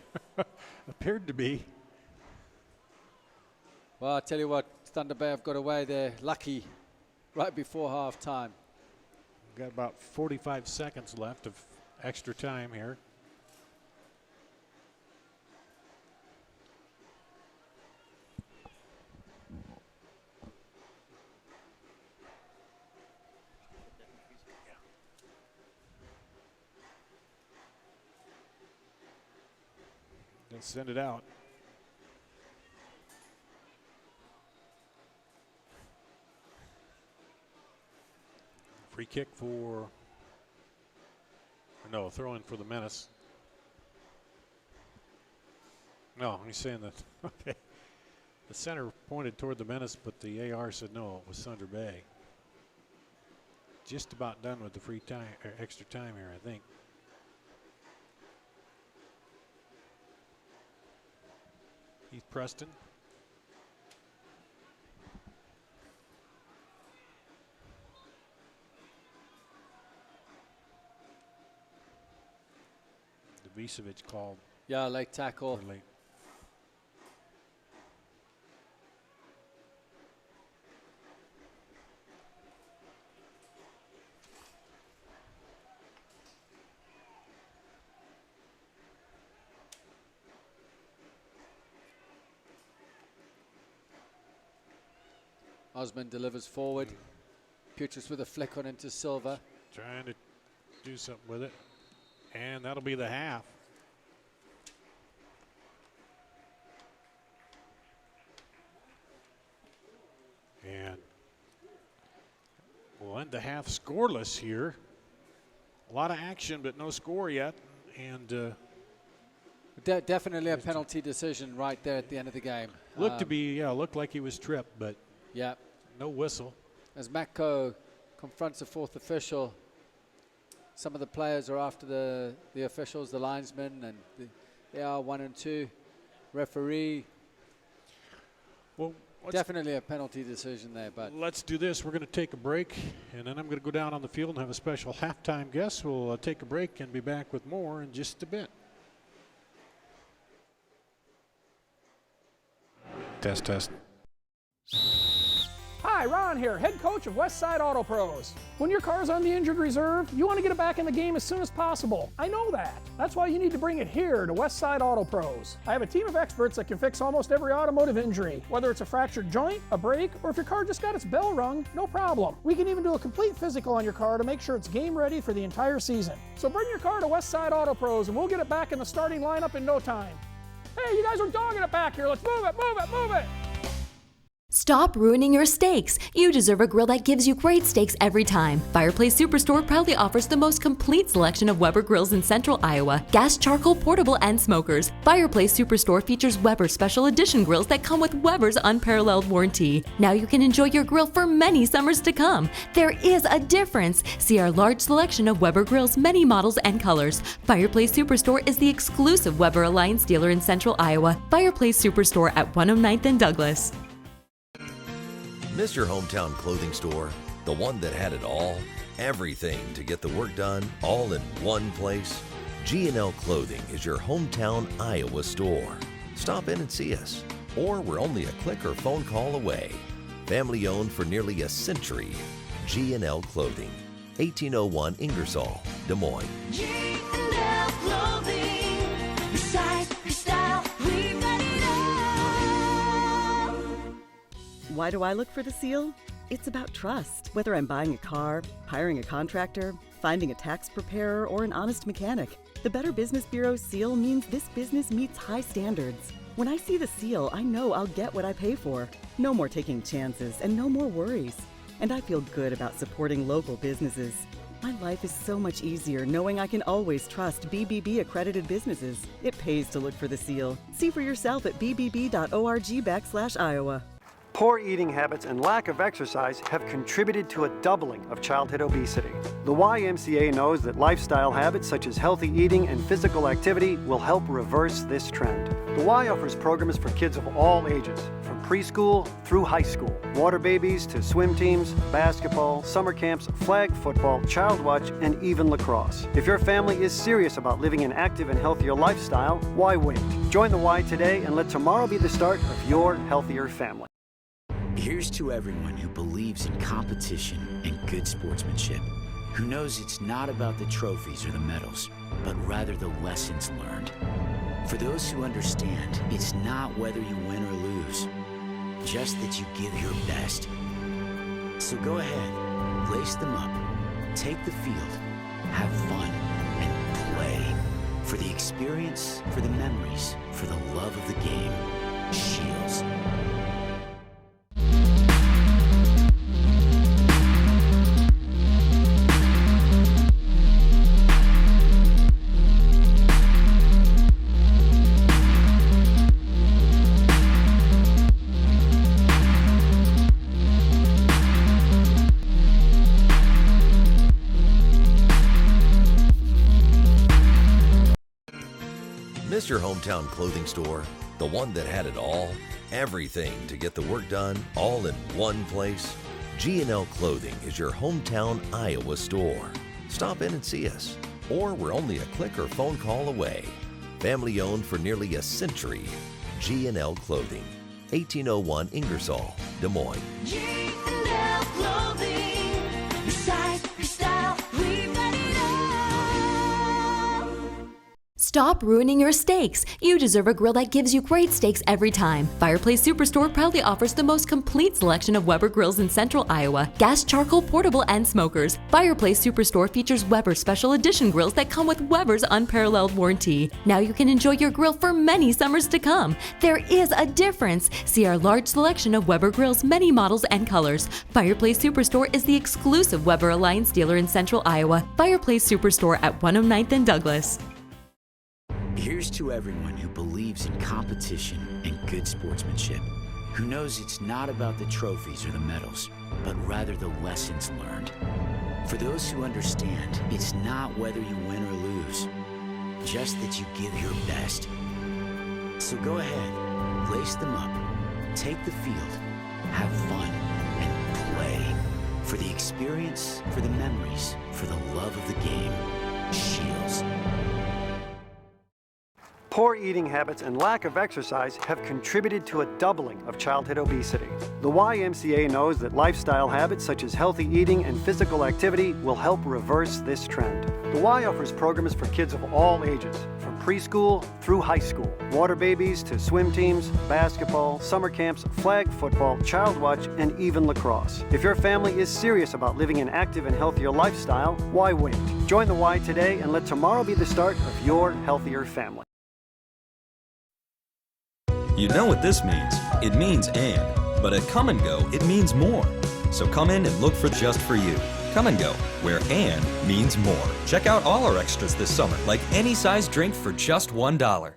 Appeared to be. Well, I'll tell you what, Thunder Bay have got away there. Lucky right before half time. Got about 45 seconds left of extra time here. Let's send it out. Free kick for, no, throw in for the Menace. No, he's saying that, okay. The center pointed toward the Menace, but the AR said no, it was Thunder Bay. Just about done with the free time, or extra time here, I think. Heath Preston. Ibisevic called. Yeah, late tackle. for late. Osmond delivers forward. Putris with a flick on into Silva. Trying to do something with it. And that'll be the half. And we'll end the half scoreless here. A lot of action, but no score yet. And Definitely a penalty decision right there at the end of the game. looked like he was tripped, but Yeah. no whistle. As Matco confronts the fourth official, some of the players are after the officials, the linesmen, and the AR 1 and 2 referee. Well, Definitely a penalty decision there, but let's do this. We're going to take a break, and then I'm going to go down on the field and have a special halftime guest. We'll take a break and be back with more in just a bit. Test. Hi, Ron here, head coach of Westside Auto Pros. When your car's on the injured reserve, you want to get it back in the game as soon as possible. I know that. That's why you need to bring it here to Westside Auto Pros. I have a team of experts that can fix almost every automotive injury. Whether it's a fractured joint, a brake, or if your car just got its bell rung, no problem. We can even do a complete physical on your car to make sure it's game ready for the entire season. So bring your car to Westside Auto Pros and we'll get it back in the starting lineup in no time. Hey, you guys are dogging it back here. Let's move it. Stop ruining your steaks. You deserve a grill that gives you great steaks every time. Fireplace Superstore proudly offers the most complete selection of Weber grills in central Iowa, gas, charcoal, portable, and smokers. Fireplace Superstore features Weber special edition grills that come with Weber's unparalleled warranty. Now you can enjoy your grill for many summers to come. There is a difference. See our large selection of Weber grills, many models and colors. Fireplace Superstore is the exclusive Weber Alliance dealer in central Iowa. Fireplace Superstore at 109th and Douglas. Miss your hometown clothing store? The one that had it all? Everything to get the work done, all in one place? G&L Clothing is your hometown Iowa store. Stop in and see us. Or we're only a click or phone call away. Family owned for nearly a century. G&L Clothing, 1801 Ingersoll, Des Moines. G&L Clothing. Your size, your style, we've got it all. Why do I look for the seal? It's about trust. Whether I'm buying a car, hiring a contractor, finding a tax preparer, or an honest mechanic, the Better Business Bureau seal means this business meets high standards. When I see the seal, I know I'll get what I pay for. No more taking chances and no more worries. And I feel good about supporting local businesses. My life is so much easier knowing I can always trust BBB accredited businesses. It pays to look for the seal. See for yourself at bbb.org/Iowa. Poor eating habits and lack of exercise have contributed to a doubling of childhood obesity. The YMCA knows that lifestyle habits such as healthy eating and physical activity will help reverse this trend. The Y offers programs for kids of all ages, from preschool through high school. Water babies to swim teams, basketball, summer camps, flag football, child watch, and even lacrosse. If your family is serious about living an active and healthier lifestyle, why wait? Join the Y today and let tomorrow be the start of your healthier family. Here's to everyone who believes in competition and good sportsmanship, who knows it's not about the trophies or the medals, but rather the lessons learned. For those who understand, it's not whether you win or lose, just that you give your best. So go ahead, lace them up, take the field, have fun, and play. For the experience, for the memories, for the love of the game, Shields. Miss your hometown clothing store? The one that had it all? Everything to get the work done, all in one place? G&L Clothing is your hometown Iowa store. Stop in and see us. Or we're only a click or phone call away. Family owned for nearly a century. G&L Clothing, 1801 Ingersoll, Des Moines. G&L Clothing. Your size, your style, we've got it all. Stop ruining your steaks. You deserve a grill that gives you great steaks every time. Fireplace Superstore proudly offers the most complete selection of Weber grills in central Iowa, gas, charcoal, portable, and smokers. Fireplace Superstore features Weber special edition grills that come with Weber's unparalleled warranty. Now you can enjoy your grill for many summers to come. There is a difference. See our large selection of Weber grills, many models and colors. Fireplace Superstore is the exclusive Weber Alliance dealer in central Iowa. Fireplace Superstore at 109th and Douglas. Here's to everyone who believes in competition and good sportsmanship, who knows it's not about the trophies or the medals, but rather the lessons learned. For those who understand, it's not whether you win or lose, just that you give your best. So go ahead, lace them up, take the field, have fun, and play. For the experience, for the memories, for the love of the game, Shields. Poor eating habits and lack of exercise have contributed to a doubling of childhood obesity. The YMCA knows that lifestyle habits such as healthy eating and physical activity will help reverse this trend. The Y offers programs for kids of all ages, from preschool through high school. Water babies to swim teams, basketball, summer camps, flag football, child watch, and even lacrosse. If your family is serious about living an active and healthier lifestyle, why wait? Join the Y today and let tomorrow be the start of your healthier family. You know what this means. It means and. But at Come and Go, it means more. So come in and look for just for you. Come and Go, where and means more. Check out all our extras this summer, like any size drink for just $1.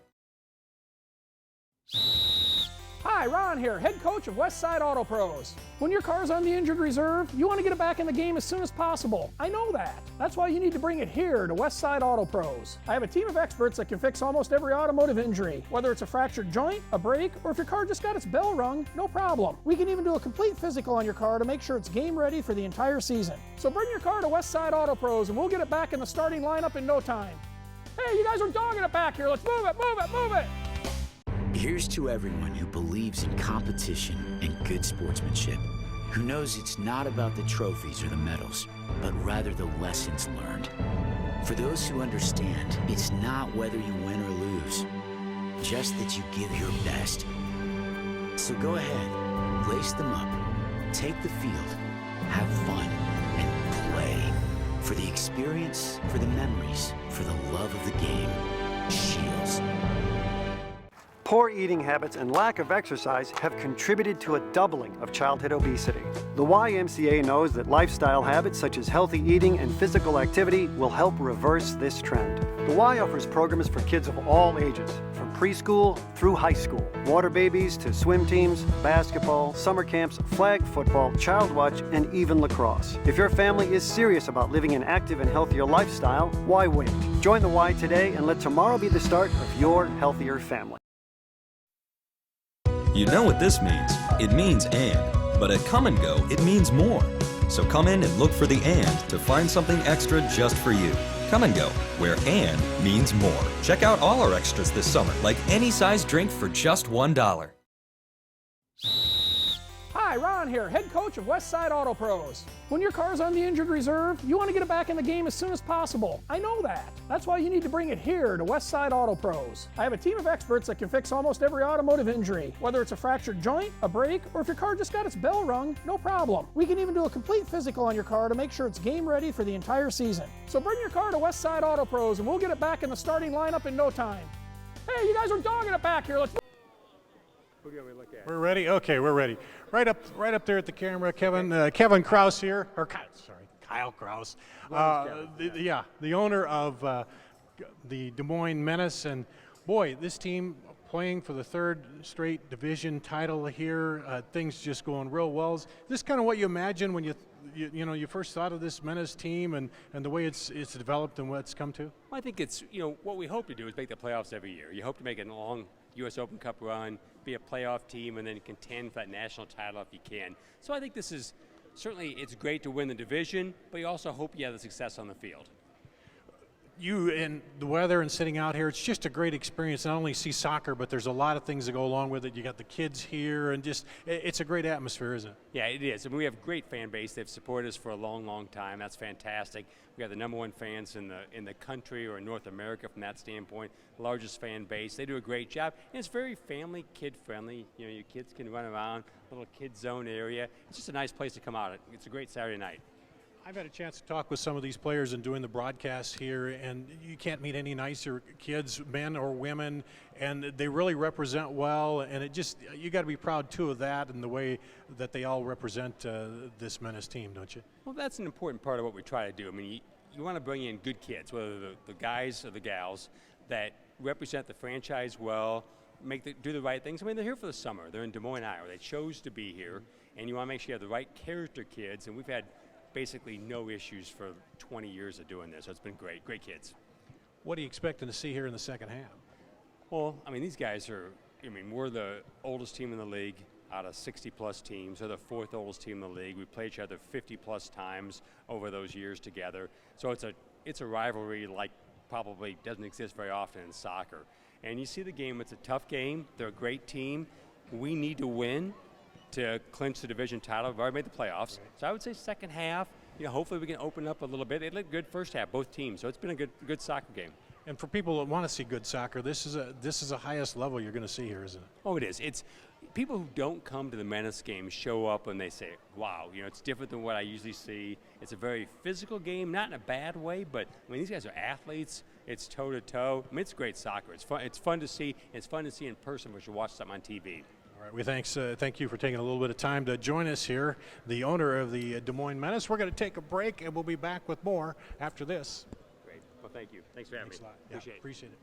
Hi, Ron here, head coach of Westside Auto Pros. When your car's on the injured reserve, you want to get it back in the game as soon as possible. I know that. That's why you need to bring it here to Westside Auto Pros. I have a team of experts that can fix almost every automotive injury. Whether it's a fractured joint, a brake, or if your car just got its bell rung, no problem. We can even do a complete physical on your car to make sure it's game ready for the entire season. So bring your car to Westside Auto Pros and we'll get it back in the starting lineup in no time. Hey, you guys are dogging it back here. Let's move it, move it, move it. Here's to everyone who believes in competition and good sportsmanship, who knows it's not about the trophies or the medals, but rather the lessons learned. For those who understand, it's not whether you win or lose, just that you give your best. So go ahead, lace them up, take the field, have fun, and play. For the experience, for the memories, for the love of the game, Shields. Poor eating habits and lack of exercise have contributed to a doubling of childhood obesity. The YMCA knows that lifestyle habits such as healthy eating and physical activity will help reverse this trend. The Y offers programs for kids of all ages, from preschool through high school. Water babies to swim teams, basketball, summer camps, flag football, child watch, and even lacrosse. If your family is serious about living an active and healthier lifestyle, why wait? Join the Y today and let tomorrow be the start of your healthier family. You know what this means. It means and. But at Come and Go, it means more. So come in and look for the and to find something extra just for you. Come and Go, where and means more. Check out all our extras this summer, like any size drink for just $1. Hi, Ron here, head coach of Westside Auto Pros. When your car's on the injured reserve, you want to get it back in the game as soon as possible. I know that. That's why you need to bring it here to Westside Auto Pros. I have a team of experts that can fix almost every automotive injury. Whether it's a fractured joint, a brake, or if your car just got its bell rung, no problem. We can even do a complete physical on your car to make sure it's game ready for the entire season. So bring your car to Westside Auto Pros and we'll get it back in the starting lineup in no time. Hey, you guys are dogging it back here. Let's. Who do we look at? We're ready? Okay, we're ready. Right up there at the camera, Kevin Kraus here, or Kyle Kraus. The owner of the Des Moines Menace, and boy, this team playing for the third straight division title here. Things just going real well. Is this kind of what you imagine when you first thought of this Menace team and the way it's developed and what it's come to? Well, I think it's what we hope to do is make the playoffs every year. You hope to make a long U.S. Open Cup run, be a playoff team, and then contend for that national title if you can. So I think this is certainly, it's great to win the division, but you also hope you have the success on the field. you and the weather and sitting out here, it's just a great experience. Not only see soccer, but there's a lot of things that go along with it. You got the kids here, and just it's a great atmosphere, isn't it? Yeah, it is. I mean, we have a great fan base. They've supported us for a long, long time. That's fantastic. We have the #1 fans in the country or in North America from that standpoint. Largest fan base. They do a great job, and it's very family, kid friendly. You know, your kids can run around, little kid zone area. It's just a nice place to come out. It's a great Saturday night. I've had a chance to talk with some of these players and doing the broadcasts here, and you can't meet any nicer kids, men or women, and they really represent well, and it just, you got to be proud too of that and the way that they all represent this Menace team, don't you? Well, that's an important part of what we try to do. I mean, you want to bring in good kids, whether the guys or the gals, that represent the franchise well, do the right things. I mean, they're here for the summer. They're in Des Moines, Iowa. They chose to be here, and you want to make sure you have the right character kids, and we've had basically no issues for 20 years of doing this, so it's been great. Great kids. What are you expecting to see here in the second half? Well, I mean, these guys are, I mean, we're the oldest team in the league out of 60-plus teams. They're the 4th oldest team in the league. We played each other 50-plus times over those years together. So it's a rivalry like probably doesn't exist very often in soccer. And you see the game, it's a tough game. They're a great team. We need to win to clinch the division title. We've already made the playoffs. So I would say second half, you know, hopefully we can open up a little bit. It looked good first half, both teams. So it's been a good soccer game. And for people that want to see good soccer, this is the highest level you're going to see here, isn't it? Oh, it is. It's people who don't come to the Menace game show up and they say, wow, you know, it's different than what I usually see. It's a very physical game, not in a bad way, but I mean, these guys are athletes. It's toe-to-toe. I mean, it's great soccer. It's fun. It's fun to see. It's fun to see in person versus watch something on TV. All right, we thank you for taking a little bit of time to join us here, the owner of the Des Moines Menace. We're going to take a break, and we'll be back with more after this. Great. Well, thank you. Thanks for having me. Appreciate it.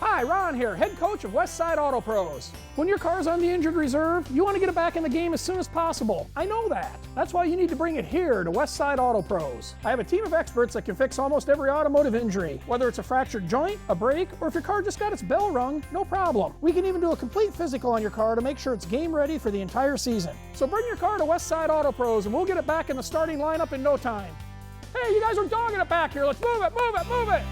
Hi, Ron here, head coach of Westside Auto Pros. When your car's on the injured reserve, you want to get it back in the game as soon as possible. I know that. That's why you need to bring it here to Westside Auto Pros. I have a team of experts that can fix almost every automotive injury. Whether it's a fractured joint, a brake, or if your car just got its bell rung, no problem. We can even do a complete physical on your car to make sure it's game ready for the entire season. So bring your car to Westside Auto Pros and we'll get it back in the starting lineup in no time. Hey, you guys are dogging it back here. Let's move it, move it, move it.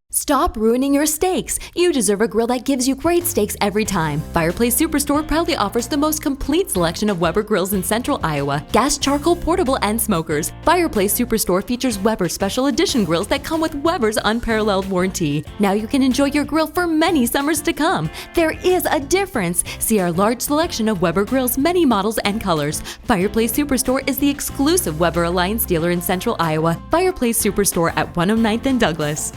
Stop ruining your steaks. You deserve a grill that gives you great steaks every time. Fireplace Superstore proudly offers the most complete selection of Weber grills in central Iowa, gas, charcoal, portable, and smokers. Fireplace Superstore features Weber special edition grills that come with Weber's unparalleled warranty. Now you can enjoy your grill for many summers to come. There is a difference. See our large selection of Weber grills, many models and colors. Fireplace Superstore is the exclusive Weber Alliance dealer in central Iowa. Fireplace Superstore at 109th and Douglas.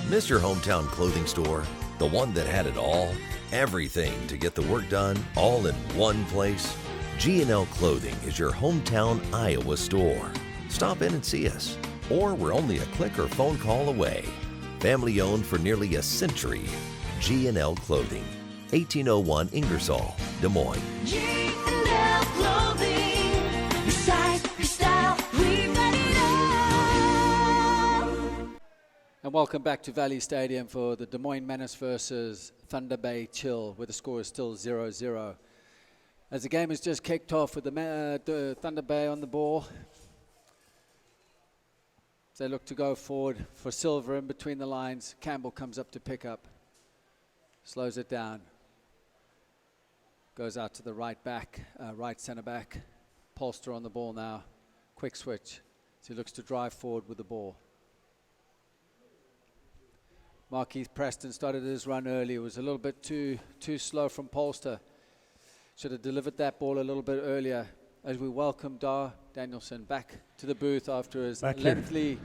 Miss your hometown clothing store? The one that had it all? Everything to get the work done, all in one place? G&L Clothing is your hometown Iowa store. Stop in and see us. Or we're only a click or phone call away. Family owned for nearly a century. G&L Clothing, 1801 Ingersoll, Des Moines. G&L Clothing, your size, your style, we've got it all. And welcome back to Valley Stadium for the Des Moines Menace versus Thunder Bay Chill, where the score is still 0-0. As the game has just kicked off with the Thunder Bay on the ball, as they look to go forward for Silver in between the lines. Campbell comes up to pick up, slows it down, goes out to the right back, right center back. Polster on the ball now, quick switch. So he looks to drive forward with the ball. Markeith Preston started his run early. It was a little bit too slow from Polster. Should have delivered that ball a little bit earlier. As we welcome Dar Danielson back to the booth after his lengthy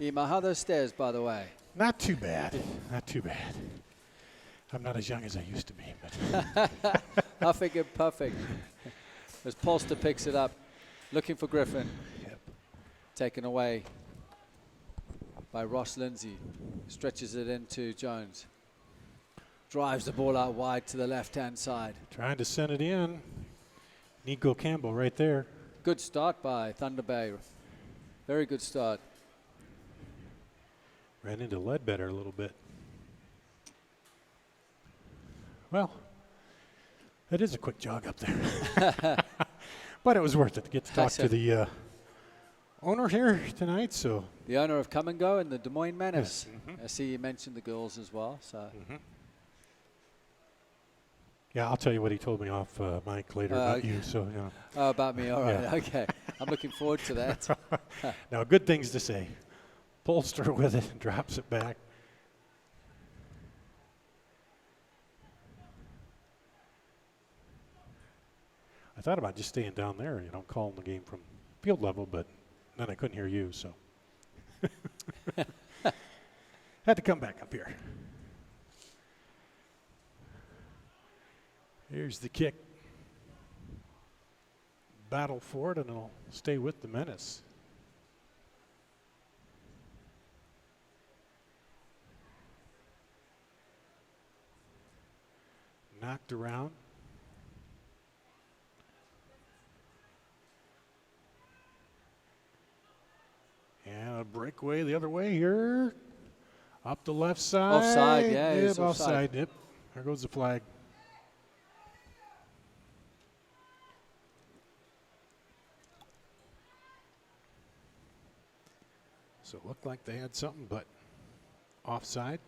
email. How are those stairs, by the way? Not too bad. Not too bad. I'm not as young as I used to be. But I figured perfect. As Polster picks it up, looking for Griffin. Yep. Taken away by Ross Lindsay. Stretches it into Jones. Drives the ball out wide to the left-hand side. Trying to send it in. Nico Campbell right there. Good start by Thunder Bay. Very good start. Ran into Ledbetter a little bit. Well, It is a quick jog up there. But it was worth it to get to talk to the owner here tonight. So the owner of Come and Go and the Des Moines Menace. Yes. I see you mentioned the girls as well. So. Yeah, I'll tell you what he told me off mic later about you. So Oh, about me. All right. Yeah. Okay. I'm looking forward to that. Now, good things to say. Polster with it and drops it back. I thought about just staying down there, calling the game from field level, but then I couldn't hear you, so had to come back up here. Here's the kick. Battle for it, and it'll stay with the Menace. Knocked around. And a breakaway the other way here. Up the left side. Offside, yeah. Yep, offside. Yep. There goes the flag. So it looked like they had something, but offside.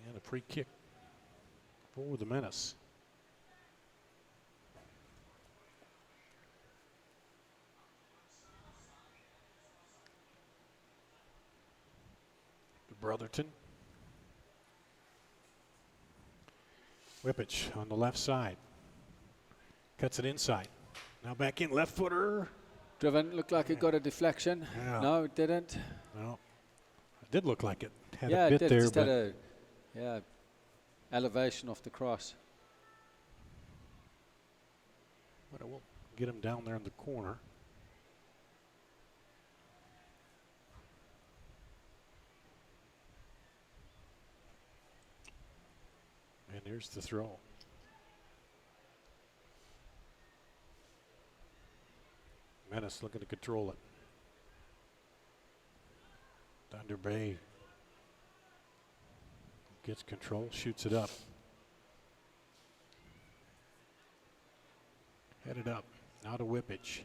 And a free kick for the Menace. Brotherton. Whippich on the left side. Cuts it inside. Now back in, left footer. Driven, looked like it got a deflection. Yeah. No, it didn't. No. It did look like it had yeah, a bit it did. there. Just had a elevation off the cross. But it won't get him down there in the corner. And here's the throw. Menace looking to control it. Thunder Bay gets control, shoots it up. Headed up. Now to Whippich.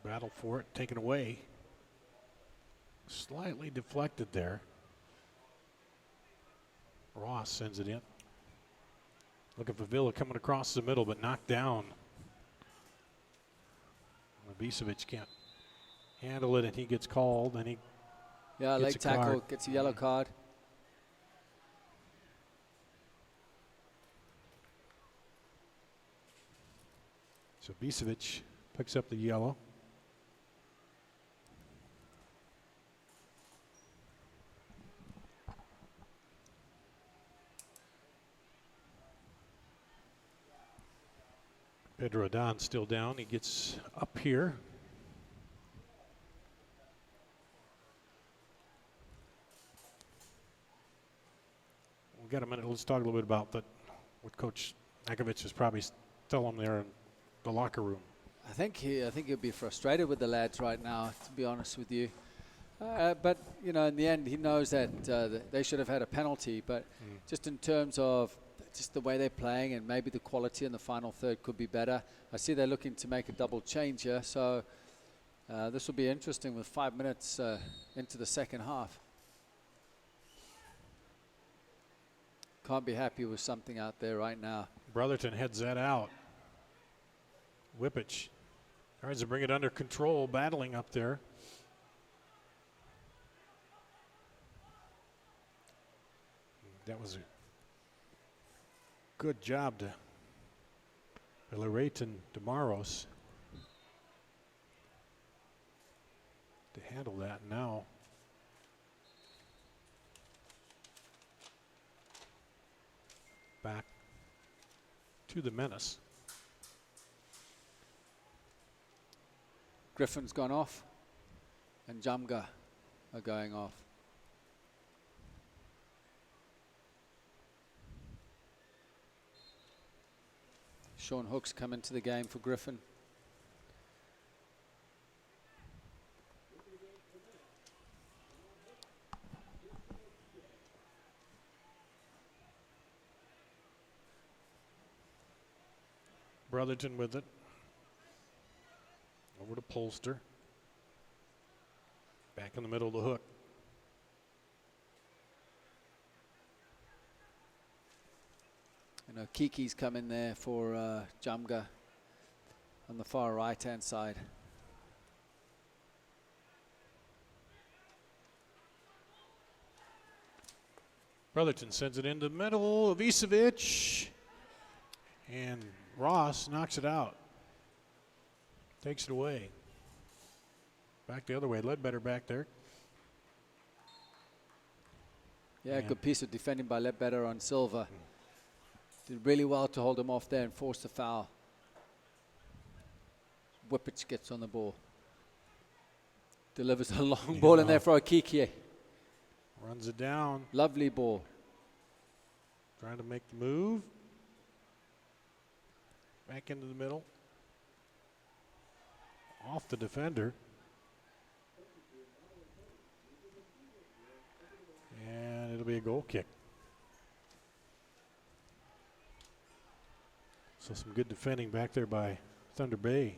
Battle for it, taken away. Slightly deflected there. Ross sends it in. Looking for Villa coming across the middle, but knocked down. Ibisevic can't handle it, and he gets called, and he late tackle, gets a yellow card. So Ibisevic picks up the yellow. Pedro Adon still down. He gets up here. We've got a minute. Let's talk a little bit about what Coach Nakovich is probably telling them there in the locker room. I think he'll be frustrated with the lads right now, to be honest with you. But, in the end, he knows that they should have had a penalty. But just in terms of just the way they're playing and maybe the quality in the final third could be better. I see they're looking to make a double change here. So this will be interesting with 5 minutes into the second half. Can't be happy with something out there right now. Brotherton heads that out. Whippich tries to bring it under control, battling up there. That was a good job to Lorette and Demaros to handle that. Now back to the Menace. Griffin's gone off and Jamga are going off. Sean Hook's come into the game for Griffin. Brotherton with it. Over to Polster. Back in the middle of the hook. You know, Kiki's come in there for Jamga on the far right-hand side. Brotherton sends it into the middle. Ivicevic. And Ross knocks it out. Takes it away. Back the other way. Ledbetter back there. Yeah, good piece of defending by Ledbetter on Silva. Did really well to hold him off there and force the foul. Whippich gets on the ball. Delivers a long ball in there for Okiki. Runs it down. Lovely ball. Trying to make the move. Back into the middle. Off the defender. And it'll be a goal kick. So some good defending back there by Thunder Bay.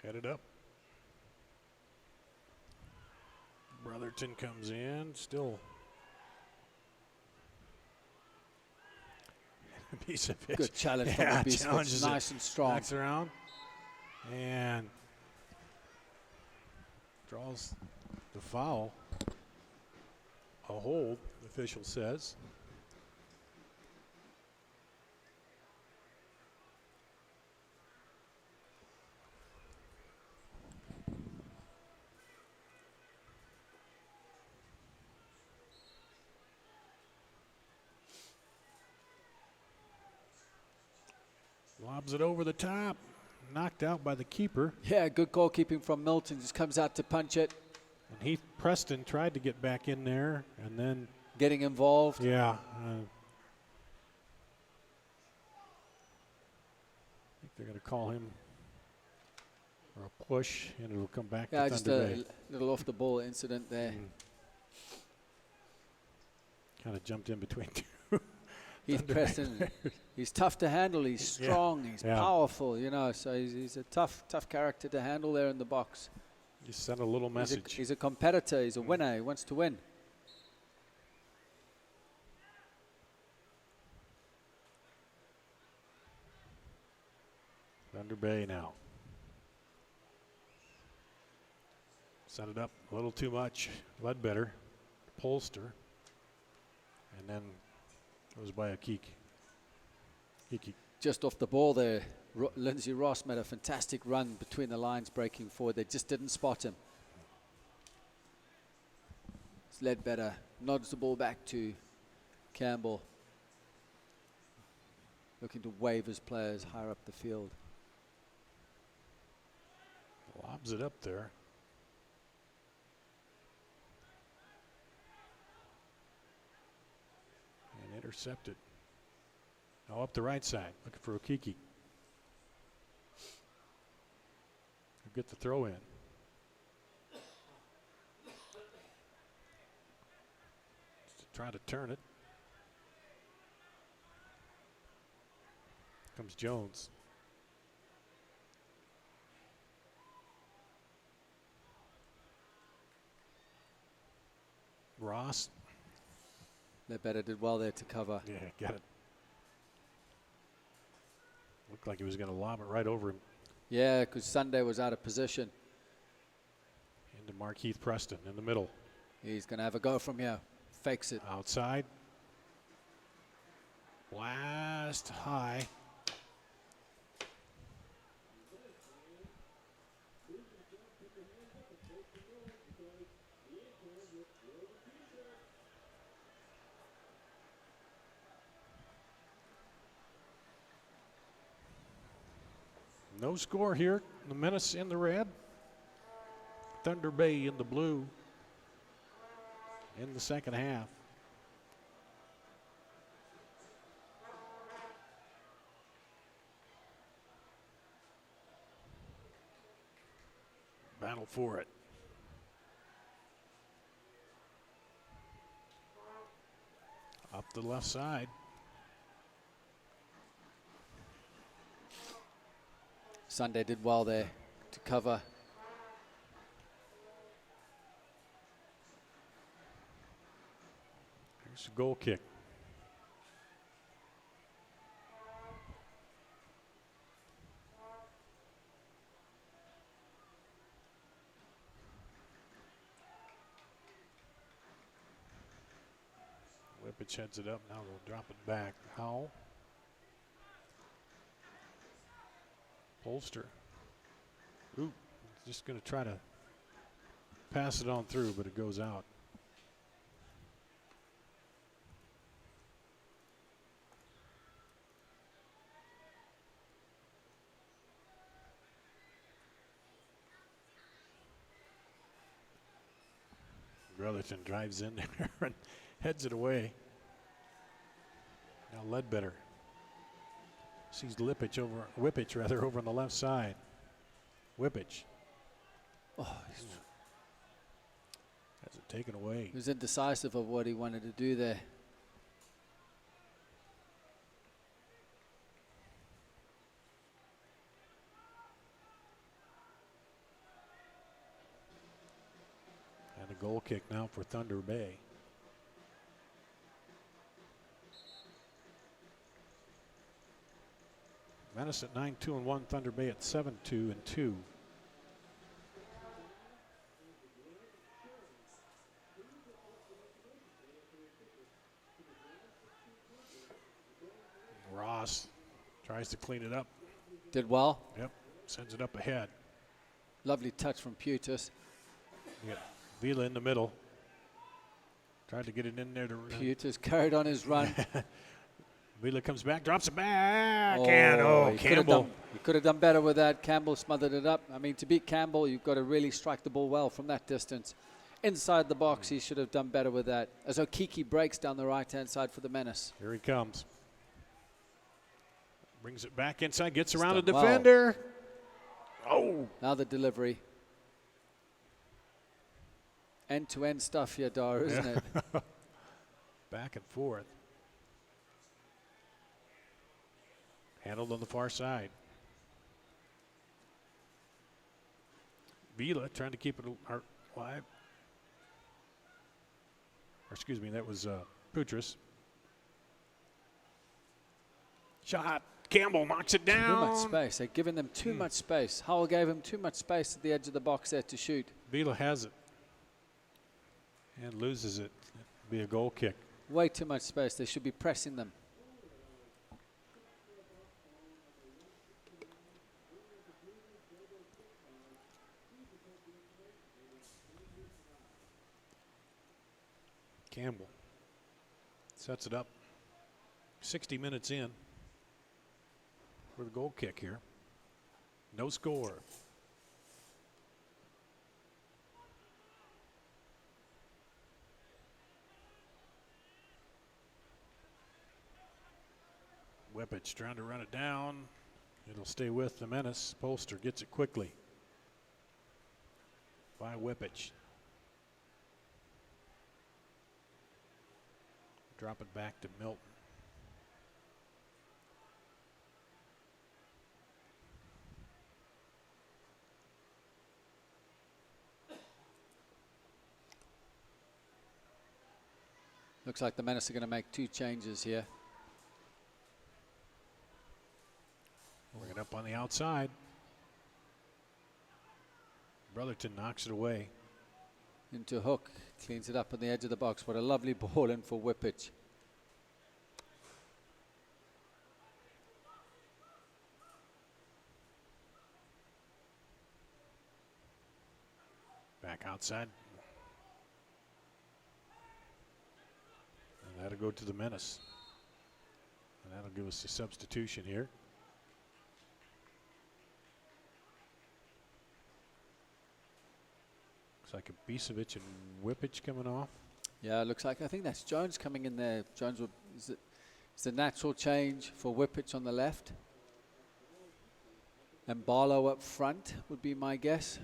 Headed up. Brotherton comes in, still. Good challenge from Ibisevic, nice and strong. Backs around and draws the foul. A hold, the official says. Lobs it over the top. Knocked out by the keeper. Yeah, good goalkeeping from Milton. Just comes out to punch it. And Heath Preston tried to get back in there and then. Getting involved. Yeah. I think they're going to call him for a push, and it'll come back to Thunder just Bay. a little off the ball incident there. Kind of jumped in between two. Heath Preston, he's tough to handle. He's strong. He's powerful. You know, so he's a tough character to handle there in the box. Just send a little message. He's a competitor. He's a winner. He wants to win. Thunder Bay now. Set it up a little too much. Ledbetter, Polster, and then goes by a Kiki. Just off the ball there, Lindsay Ross made a fantastic run between the lines breaking forward. They just didn't spot him. It's Ledbetter, nods the ball back to Campbell. Looking to wave his players higher up the field. Lobs it up there. And intercepted. Now up the right side, looking for Okiki. He'll get the throw in. Try to turn it. Comes Jones. Ross. Ledbetter did well there to cover. Yeah, got it. Looked like he was going to lob it right over him. Yeah, because Sunday was out of position. Into Mark Heath Preston in the middle. He's going to have a go from here. Fakes it. Outside. Blast high. No score here. The Menace in the red. Thunder Bay in the blue in the second half. Battle for it. Up the left side. Sunday did well there to cover. Here's a goal kick. Whippich heads it up. Now they'll drop it back. Howell. Polster. Ooh, just going to try to pass it on through, but it goes out. Brotherton drives in there and heads it away. Now Ledbetter sees Whippich over on the left side. Whippich. Oh, has it taken away. He was indecisive of what he wanted to do there. And a goal kick now for Thunder Bay. Menace at 9-2-1, Thunder Bay at 7-2-2. Ross tries to clean it up. Did well. Yep, sends it up ahead. Lovely touch from Putis. You got Vila in the middle. Tried to get it in there to Putis carried on his run. Vila comes back, drops it back, he Campbell. He could have done better with that. Campbell smothered it up. I mean, to beat Campbell, you've got to really strike the ball well from that distance. Inside the box, he should have done better with that. As Okiki breaks down the right-hand side for the Menace. Here he comes. Brings it back inside, gets around the done defender. Oh! Now the delivery. End-to-end stuff here, Dar, isn't it? Back and forth. Handled on the far side. Vila trying to keep it alive. Or excuse me, that was Putris. Shot. Campbell knocks it down. Too much space. They're giving them too much space. Howell gave him too much space at the edge of the box there to shoot. Vila has it. And loses it. It'll be a goal kick. Way too much space. They should be pressing them. Campbell sets it up. 60 minutes in for the goal kick here. No score. Whippich trying to run it down. It'll stay with the Menace. Polster gets it quickly by Whippich. Drop it back to Milton. Looks like the Menace are going to make two changes here. Bring it up on the outside. Brotherton knocks it away. Into Hook, cleans it up on the edge of the box. What a lovely ball in for Whippich. Back outside. And that'll go to the Menace. And that'll give us a substitution here. Looks like Ibisevic and Whippich coming off. Yeah, it looks like, I think that's Jones coming in there. Jones is the natural change for Whippich on the left. And Barlow up front would be my guess.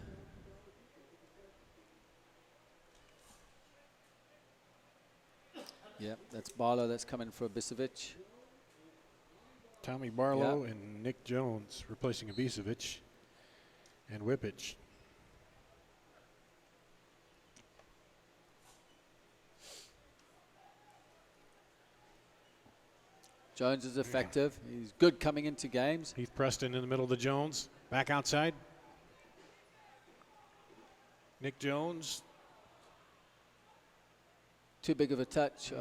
Yep, that's Barlow that's coming for Ibisevic. Tommy Barlow and Nick Jones replacing Ibisevic and Whippich. Jones is effective. He's good coming into games. Heath Preston in the middle of the Jones. Back outside. Nick Jones. Too big of a touch.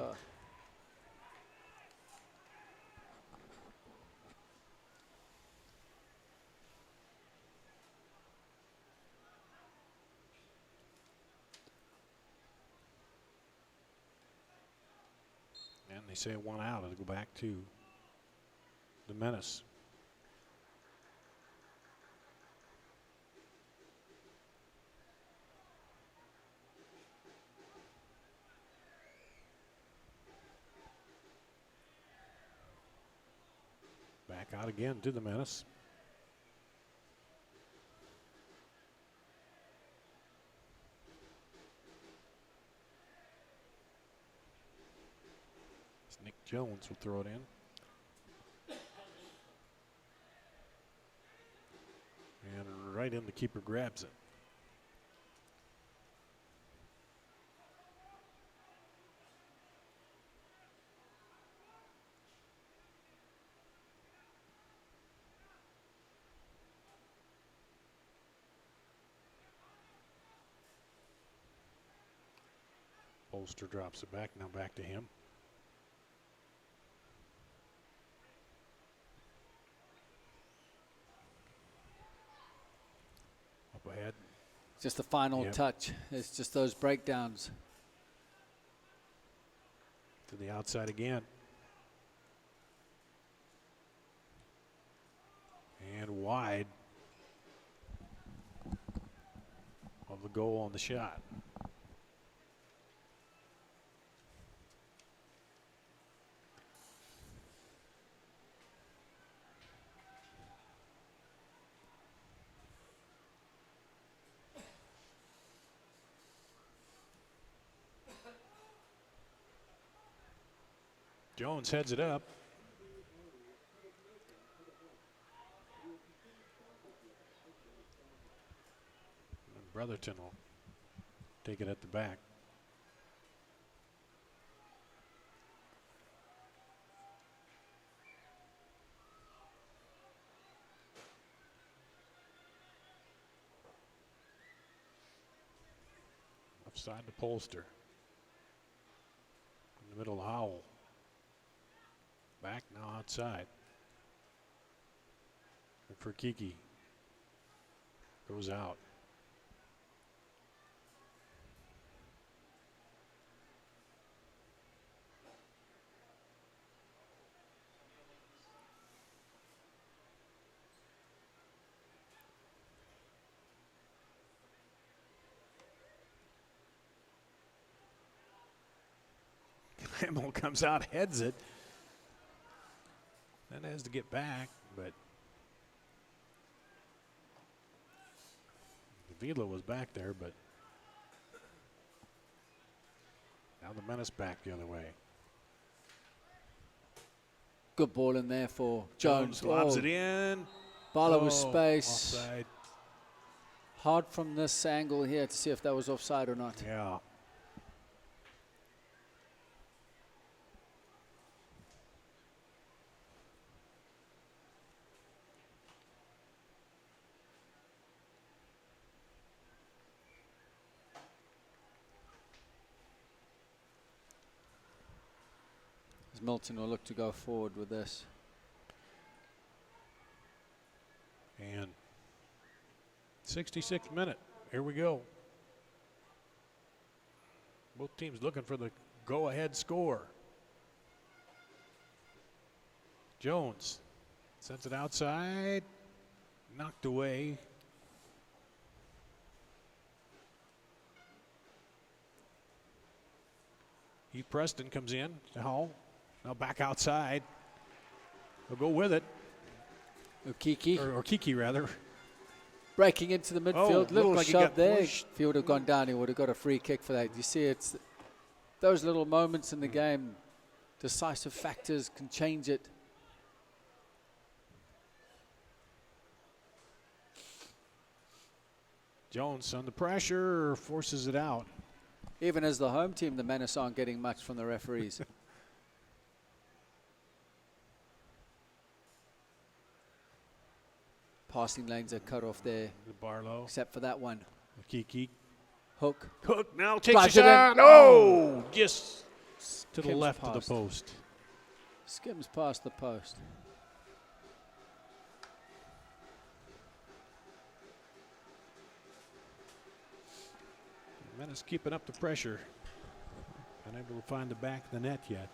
And they say 1 out. It'll go back to the Menace. Back out again to the Menace. Nick Jones will throw it in. And right in, the keeper grabs it. Bolster drops it back, now back to him. Up ahead. Just the final touch. It's just those breakdowns. To the outside again. And wide of the goal on the shot. Jones heads it up. And Brotherton will take it at the back. Left side to Polster. In the middle, Howell. Back now outside. And for Kiki. Goes out. Hamill comes out, heads it. Then has to get back, but Vila was back there, but now the Menace back the other way. Good ball in there for Jones. Lobs it in. Barlow with space. Offside. Hard from this angle here to see if that was offside or not. Yeah. Milton will look to go forward with this. And 66th minute. Here we go. Both teams looking for the go-ahead score. Jones sends it outside. Knocked away. Heath Preston comes in to Hall. Now back outside. They'll go with it. Okiki. Or Kiki, rather. Breaking into the midfield. Little like shove there. pushed. If he would have gone down, he would have got a free kick for that. You see, those little moments in the game, decisive factors can change it. Jones under pressure, forces it out. Even as the home team, the Menace aren't getting much from the referees. Passing lanes are cut off there. The Barlow. Except for that one. Kiki. Hook. Hook now takes Flies a it in. shot. Oh, just to the Skims left of the past. post. Skims past the post. Menace keeping up the pressure. Unable to find the back of the net yet.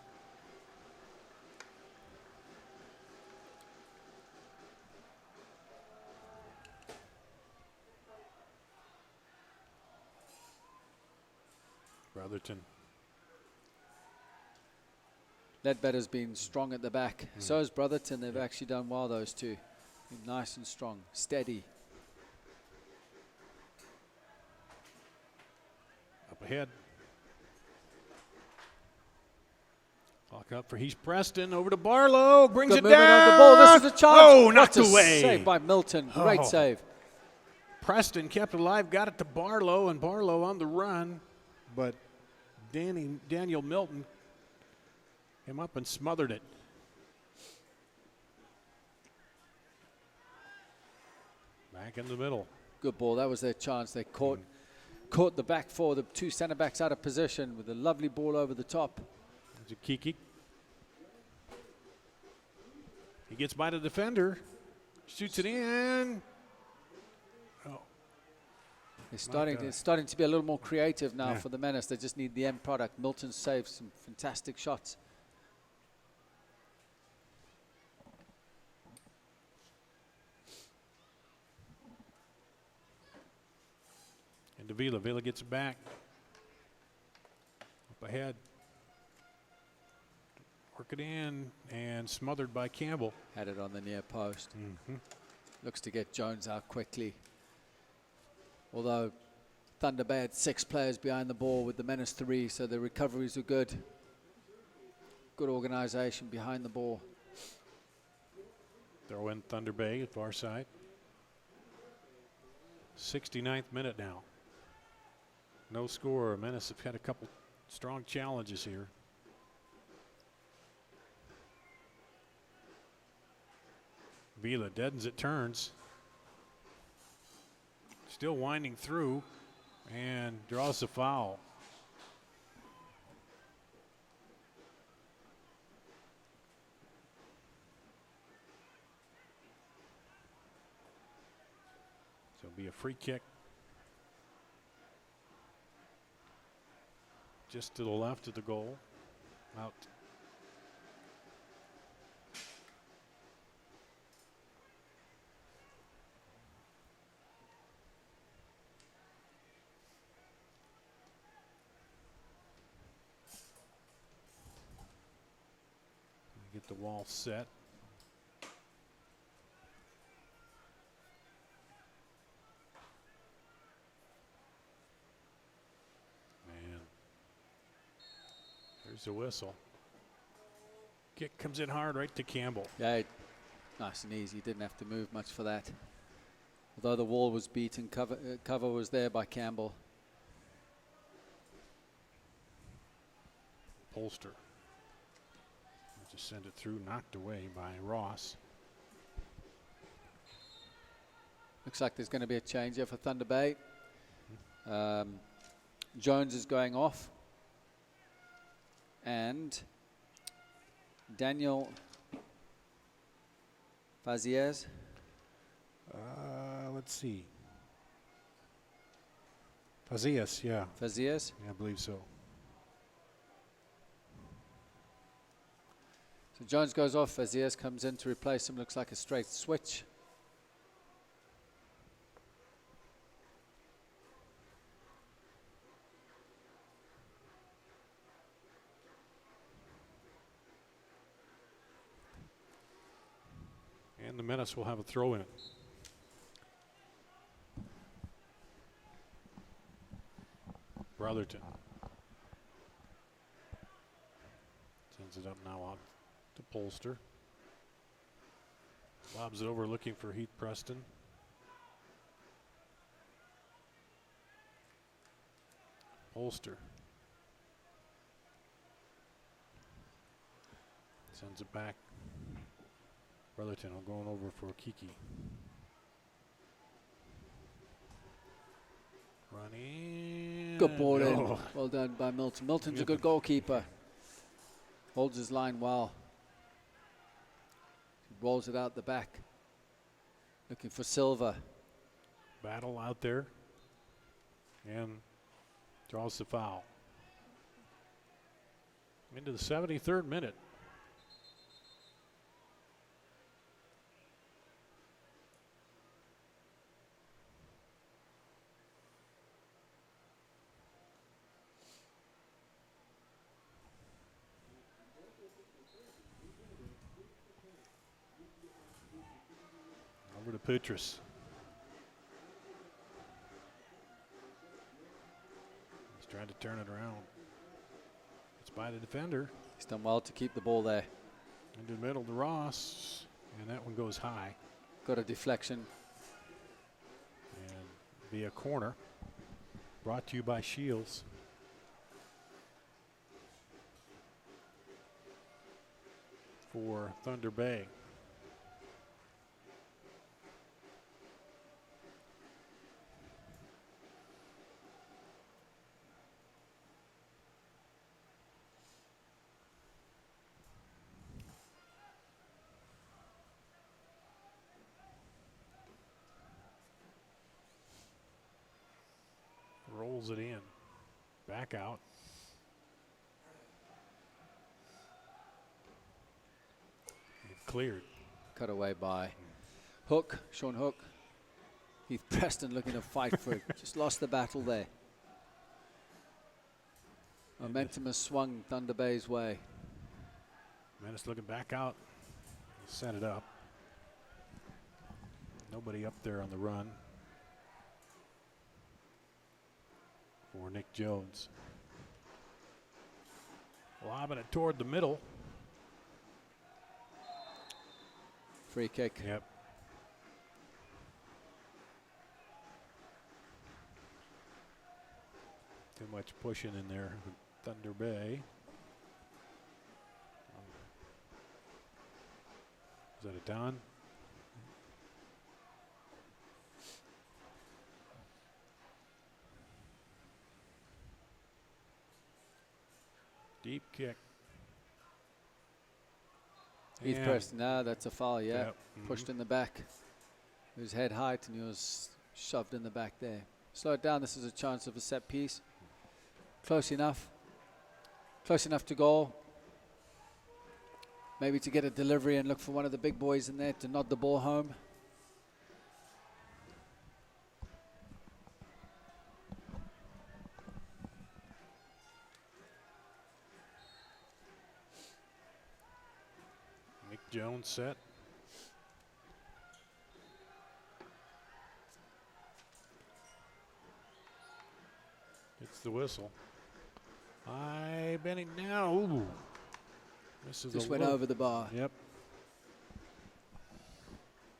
Brotherton. Ledbetter's been strong at the back. So has Brotherton. They've actually done well, those two. Been nice and strong, steady. Up ahead. Lock up for Heath Preston. Over to Barlow. Brings Good it movement down. on the ball. This is a chance. Oh, What knocked a away. Save by Milton. Great Oh. save. Preston kept it alive. Got it to Barlow. And Barlow on the run. But Daniel Milton came up and smothered it. Back in the middle. Good ball. That was their chance. They caught the back four, the two centre backs out of position with a lovely ball over the top. There's a Kiki. He gets by the defender. Shoots it in. Oh. It's starting to be a little more creative now for the Menace. They just need the end product. Milton saved some fantastic shots. And to Vila. Vila gets it back. Up ahead. Work it in and smothered by Campbell. Had it on the near post. Looks to get Jones out quickly. Although Thunder Bay had 6 players behind the ball with the Menace 3, so the recoveries were good. Good organization behind the ball. Throw in Thunder Bay at far side. 69th minute now. No score. Menace have had a couple strong challenges here. Vila deadens it, turns. Still winding through and draws the foul. So it'll be a free kick. Just to the left of the goal. Out. Get the wall set. Man. There's the whistle. Kick comes in hard right to Campbell. Yeah, nice and easy. Didn't have to move much for that. Although the wall was beaten, cover was there by Campbell. Polster. Just send it through, knocked away by Ross. Looks like there's going to be a change here for Thunder Bay. Jones is going off. And Daniel Faziez. Let's see. Faziez, yeah. Faziez? Yeah, I believe so. So Jones goes off. Faziez comes in to replace him. Looks like a straight switch. And the Menace will have a throw in it. Brotherton. Sends it up now out to Polster. Lobs it over looking for Heath Preston. Polster. Sends it back. Brotherton going over for Kiki. Running. Good ball in. Well done by Milton. Milton's a good goalkeeper. Holds his line well. He rolls it out the back. Looking for Silva. Battle out there. And draws the foul. Into the 73rd minute. Over to Petrus. He's trying to turn it around. It's by the defender. He's done well to keep the ball there. Into the middle to Ross. And that one goes high. Got a deflection. And via corner. Brought to you by Shields. For Thunder Bay. Rolls it in. Back out. Cleared. Cut away by Hook, Sean Hook. Heath Preston looking to fight for it. Just lost the battle there. Momentum has swung Thunder Bay's way. Menace looking back out. Set it up. Nobody up there on the run. For Nick Jones. Lobbing it toward the middle. Free kick. Yep. Too much pushing in there with Thunder Bay. Is that a Don? Deep kick. Heath Preston, no, that's a foul, yeah. Yep. Pushed in the back. He was head height and he was shoved in the back there. Slow it down, this is a chance of a set piece. Close enough. Close enough to goal. Maybe to get a delivery and look for one of the big boys in there to nod the ball home. Jones set. It's the whistle. Benning now. Ooh. This is just went over the bar. Yep.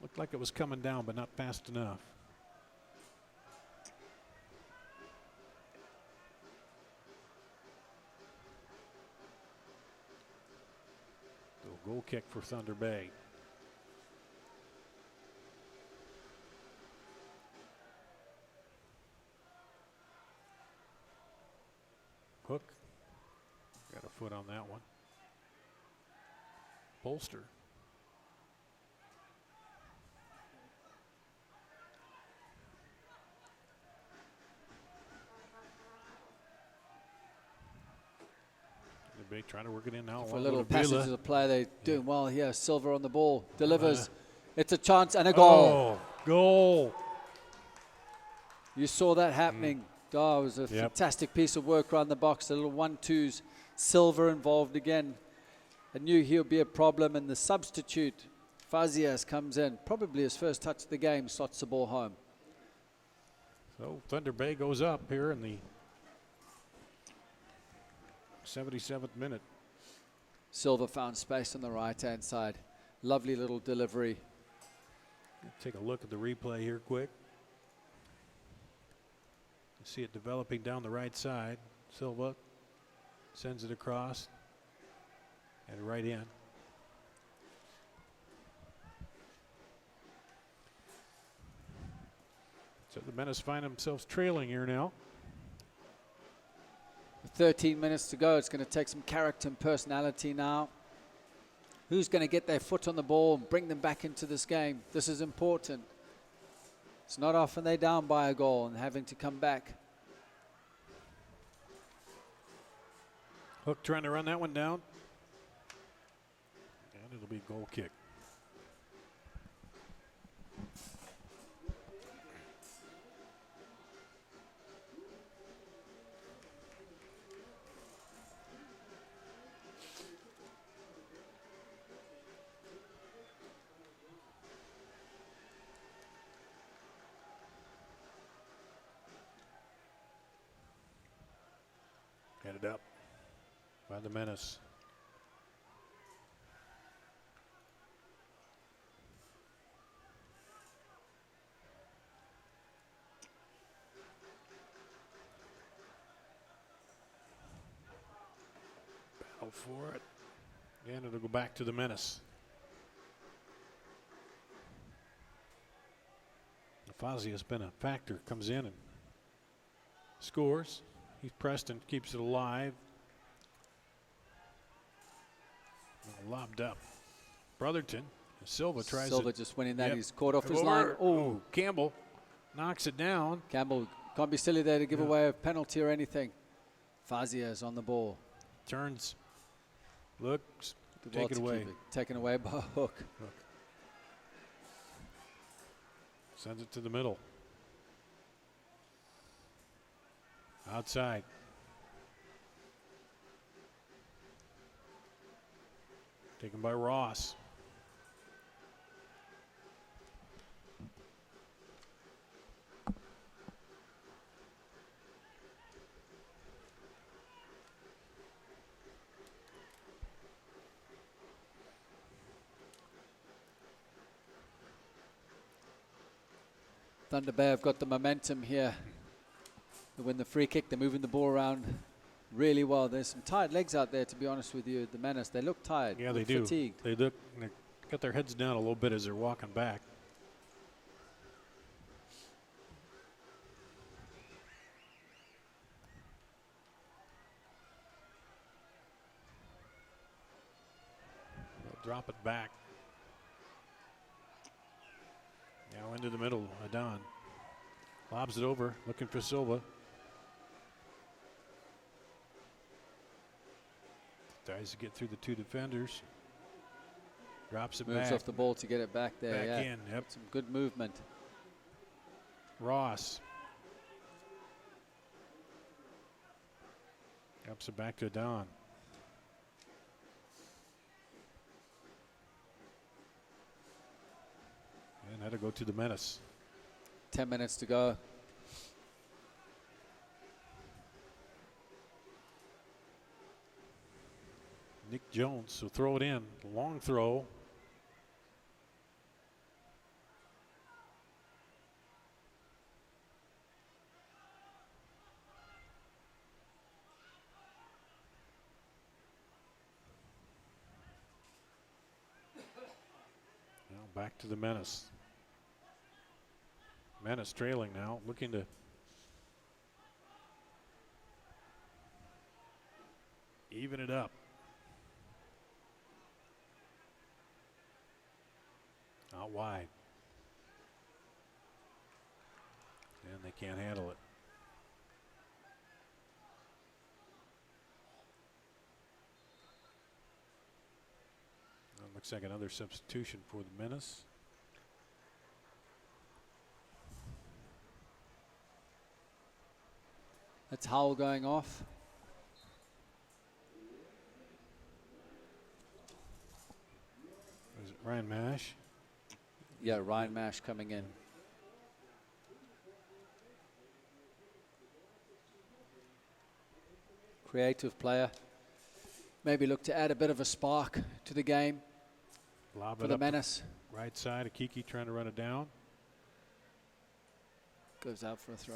Looked like it was coming down, but not fast enough. Goal kick for Thunder Bay. Hook. Got a foot on that one. Bolster. Trying to work it in now. For a little passage of the play, they're doing well here. Silver on the ball, delivers. It's a chance and a goal. Oh, goal. You saw that happening. Oh, it was a fantastic piece of work around the box. The little 1-2s. Silver involved again. I knew he'll be a problem, and the substitute, Fazias, comes in. Probably his first touch of the game, slots the ball home. So Thunder Bay goes up here in the 77th minute. Silva found space on the right-hand side. Lovely little delivery. Take a look at the replay here quick. You see it developing down the right side. Silva sends it across and right in. So the Menace find themselves trailing here now. With 13 minutes to go, it's going to take some character and personality now. Who's going to get their foot on the ball and bring them back into this game? This is important. It's not often they're down by a goal and having to come back. Hook trying to run that one down. And it'll be a goal kick. Headed up by the Menace. Battle for it. And it'll go back to the Menace. Fozzie has been a factor, comes in and scores. He's pressed and keeps it alive. Lobbed up. Brotherton. Silva tries Silva it. just winning that. Yep. He's caught off his Over. line. Oh, Campbell knocks it down. Campbell can't be silly there to give away a penalty or anything. Fazia is on the ball. Turns. Looks. Did well Take it to away. keep it. Taken away by Hook. Sends it to the middle. Outside. Taken by Ross. Thunder Bay have got the momentum here. They win the free kick. They're moving the ball around really well. There's some tired legs out there, to be honest with you. The Menace, they look tired. Yeah, they fatigued. do. They got their heads down a little bit as they're walking back. They'll drop it back. Now into the middle, Adon. Lobs it over, looking for Silva. Tries to get through the two defenders. Drops it Moves back. off the ball to get it back there. Back yeah. in, yep. Some good movement. Ross. Drops it back to Adon. And that'll go to the Menace. 10 minutes to go. Nick Jones will throw it in. Long throw. Now back to the Menace. Menace trailing now, looking to even it up. Out wide. And they can't handle it. Looks like another substitution for the Menace. That's Howell going off. Is it Ryan Mash? Yeah, Ryan Mash coming in. Creative player. maybe look to add a bit of a spark to the game Lob for it the up Menace. right side. Akiki trying to run it down. Goes out for a throw.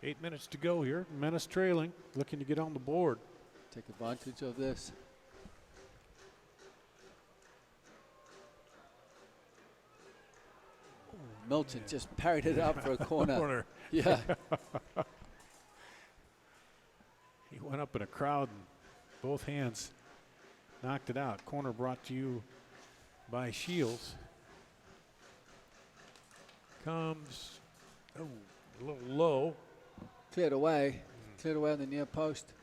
Eight minutes to go here. Menace trailing, looking to get on the board. Take advantage of this. Milton just parried it up for a corner. Yeah. He went up in a crowd and both hands knocked it out. Corner brought to you by Shields. Comes, oh, a little low. Cleared away on the near post.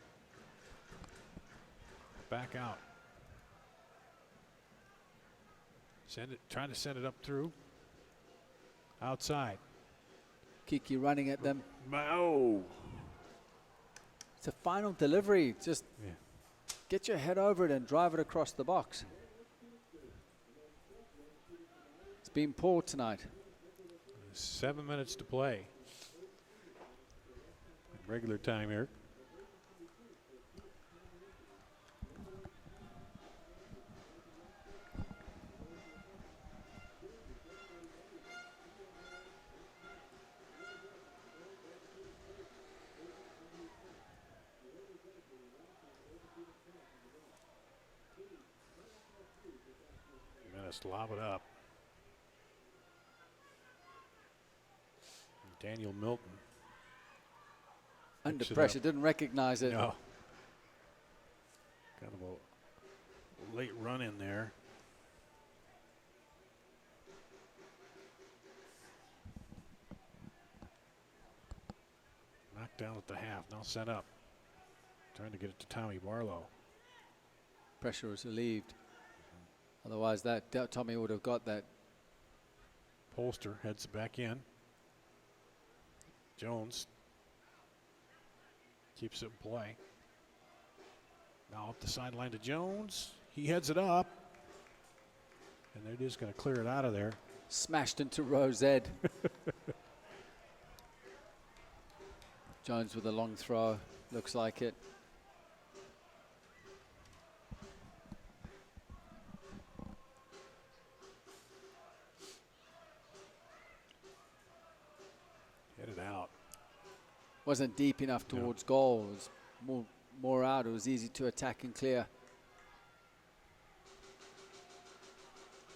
Back out. Send it, trying to send it up through. Outside. Kiki running at them. Oh. It's a final delivery. Just get your head over it and drive it across the box. It's been poor tonight. 7 minutes to play. Regular time here. Menace lob it up. Daniel Milton. Under pressure, didn't recognize it. No. Kind of a late run in there. Knocked down at the half, now sent up. Trying to get it to Tommy Barlow. Pressure was relieved. Otherwise, that Tommy would have got that. Polster heads back in. Jones keeps it in play. Now up the sideline to Jones. He heads it up. And they're just going to clear it out of there. Smashed into Rose Ed. Jones with a long throw. Looks like it. Headed out. Wasn't deep enough towards goal. It was more out. It was easy to attack and clear.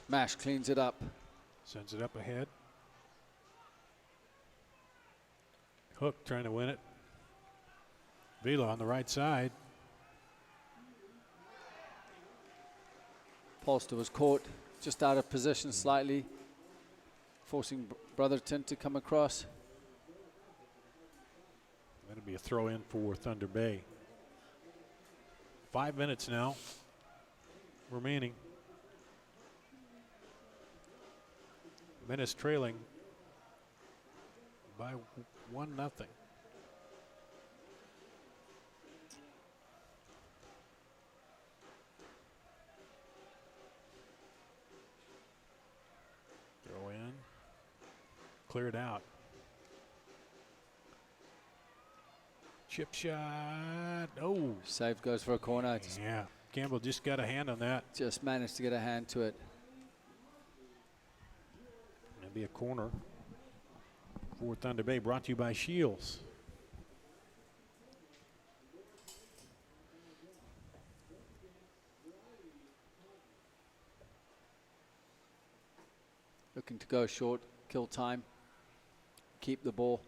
Mash cleans it up. Sends it up ahead. Hook trying to win it. Vila on the right side. Polster was caught just out of position slightly, forcing Brotherton to come across. That'll be a throw in for Thunder Bay. 5 minutes now remaining. Menace trailing by 1-0. Throw in. Cleared out. Chip shot. Oh. Save goes for a corner. Yeah. Campbell just got a hand on that. Just managed to get a hand to it. It'll be a corner for Thunder Bay, brought to you by Shields. Looking to go short, kill time, keep the ball.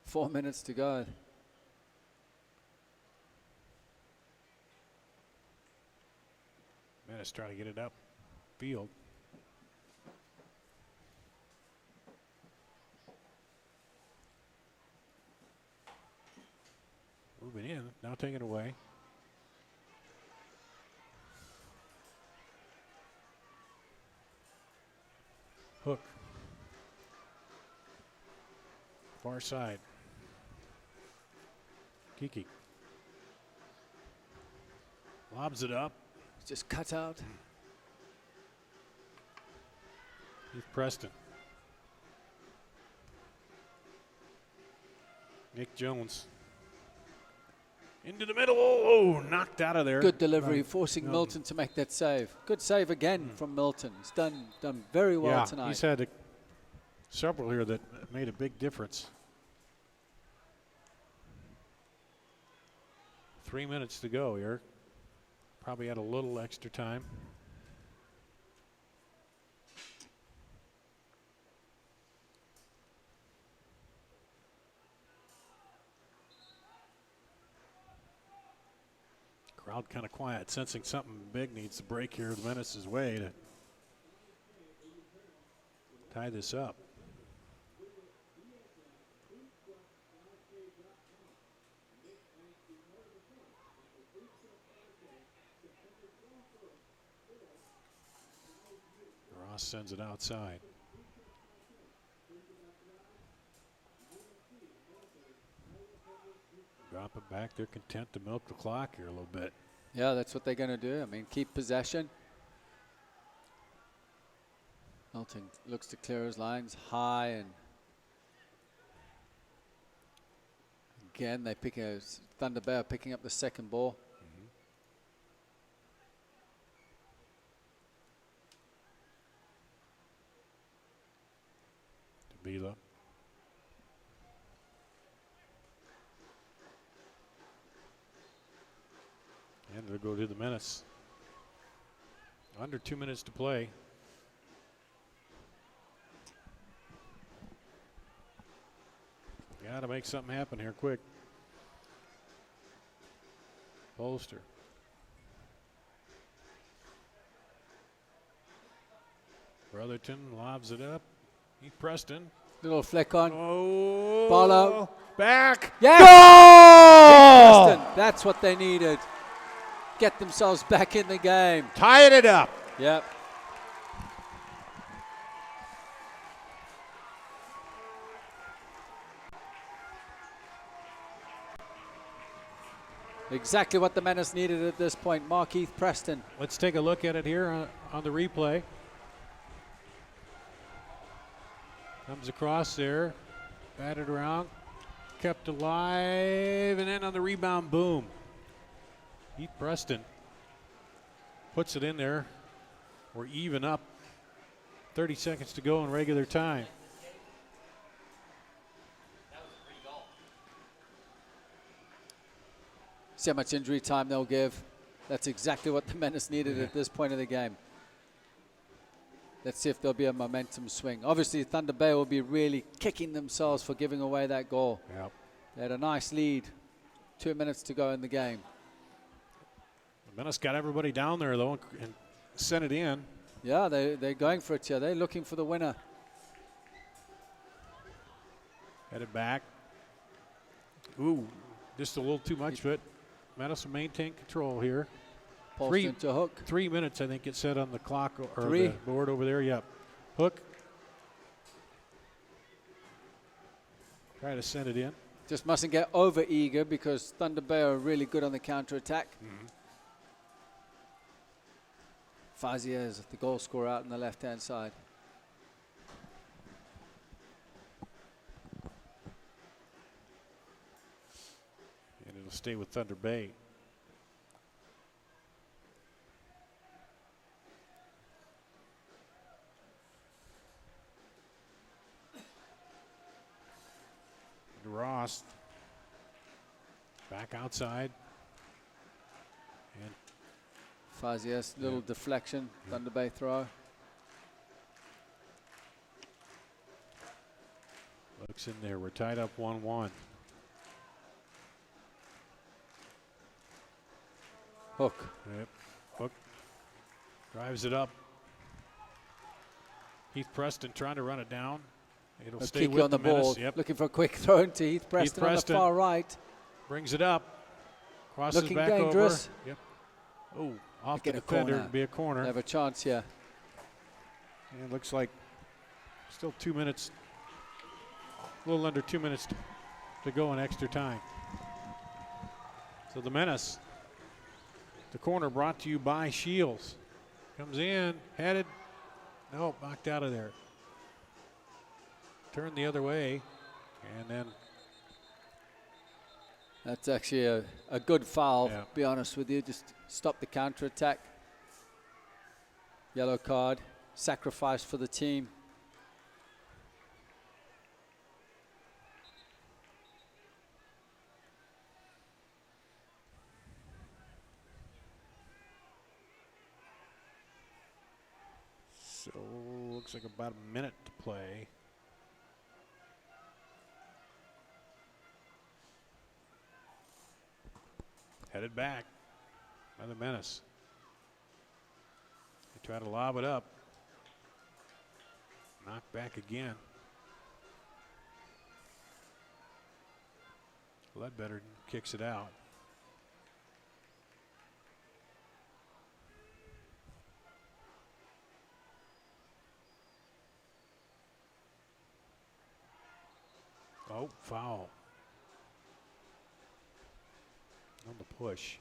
4 minutes to go. Menace trying to get it up field. Moving in, now taking it away. Hook. Far side. Kiki. Lobs it up. Just cut out. Heath Preston. Nick Jones. Into the middle. Oh, knocked out of there. Good delivery, forcing Milton to make that save. Good save again from Milton. He's done very well tonight. He's had several here that made a big difference. 3 minutes to go here. Probably had a little extra time. Crowd kind of quiet, sensing something big needs to break here the Menace's way to tie this up. Ross sends it outside. Drop it back. They're content to milk the clock here a little bit. Yeah, that's what they're going to do. I mean, keep possession. Milton looks to clear his lines high, and again they pick a Thunder Bay picking up the second ball. Bila. And they'll go to the Menace. Under 2 minutes to play. Got to make something happen here quick. Bolster. Brotherton lobs it up. Heath Preston. Little flick on. Oh. Ball out. Back. Yes. Goal! Preston, that's what they needed. Get themselves back in the game. Tied it up. Yep. Exactly what the Menace needed at this point. Mark Heath Preston. Let's take a look at it here on the replay. Comes across there, batted around, kept alive, and then on the rebound, boom. Heath Preston puts it in there. We're even up. 30 seconds to go in regular time. See how much injury time they'll give. That's exactly what the Menace needed at this point of the game. Let's see if there'll be a momentum swing. Obviously, Thunder Bay will be really kicking themselves for giving away that goal. Yep. They had a nice lead. 2 minutes to go in the game. Menace got everybody down there, though, and sent it in. Yeah, they're going for it here. They're looking for the winner. Headed back. Ooh, just a little too much, but Menace will maintain control here. Paulson to Hook. 3 minutes, I think it said on the clock or Three. the board over there. Yep. Hook. Try to send it in. Just mustn't get over eager because Thunder Bay are really good on the counter-attack. Fazia is the goal scorer out on the left-hand side. And it'll stay with Thunder Bay. Ross back outside. And Fazia's little deflection, Thunder Bay throw. looks in there. We're tied up 1-1. Hook. Yep. Hook drives it up. Heath Preston trying to run it down. It'll stay Kiki with on the Menace. ball. Yep. Looking for a quick throw into Heath Preston, on the far right. Brings it up. Crosses Looking back dangerous. over. Yep. Oh, off Get the a defender. corner. Be a corner. They have a chance here. And it looks like still 2 minutes, a little under 2 minutes to go in extra time. So the Menace The corner brought to you by Shields. Comes in, headed. Nope, knocked out of there. Turned the other way, and then. That's actually a good foul, Yeah. to be honest with you. Just stop the counterattack. Yellow card, sacrifice for the team. So, looks like about a minute to play. Headed back by the Menace. They try to lob it up. Knocked back again. Ledbetter kicks it out. Oh, foul. On the push.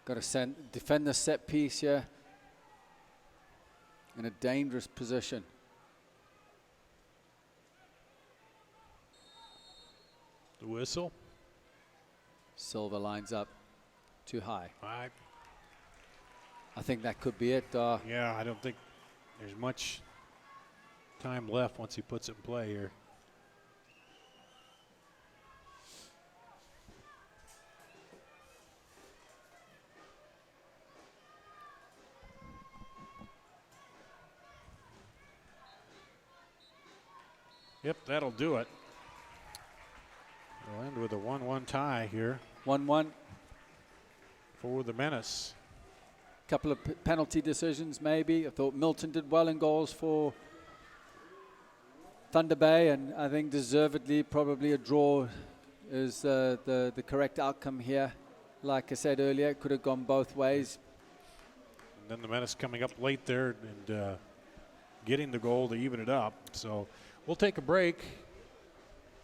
Got to defend the set piece here in a dangerous position. The whistle. Silver lines up too high. High. I think that could be it. Yeah, I don't think there's much time left once he puts it in play here. Yep, that'll do it. We'll end with a 1-1 tie here. 1-1. For the Menace. Couple of penalty decisions maybe. I thought Milton did well in goals for Thunder Bay, and I think deservedly probably a draw is the correct outcome here. Like I said earlier, it could have gone both ways. And then the Menace coming up late there and getting the goal to even it up. So we'll take a break,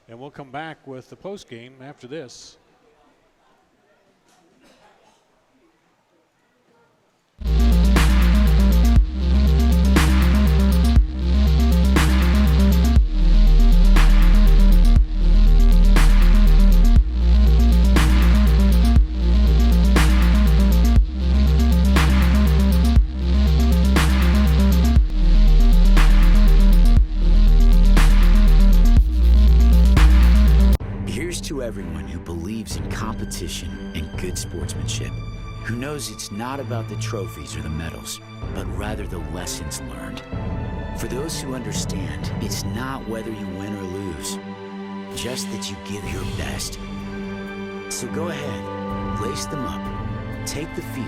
and we'll come back with the post game after this. To everyone who believes in competition and good sportsmanship, who knows it's not about the trophies or the medals, but rather the lessons learned. For those who understand, it's not whether you win or lose, just that you give your best. So go ahead, lace them up, take the field,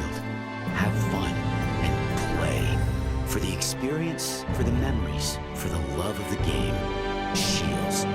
have fun, and play. For the experience, for the memories, for the love of the game. Shields.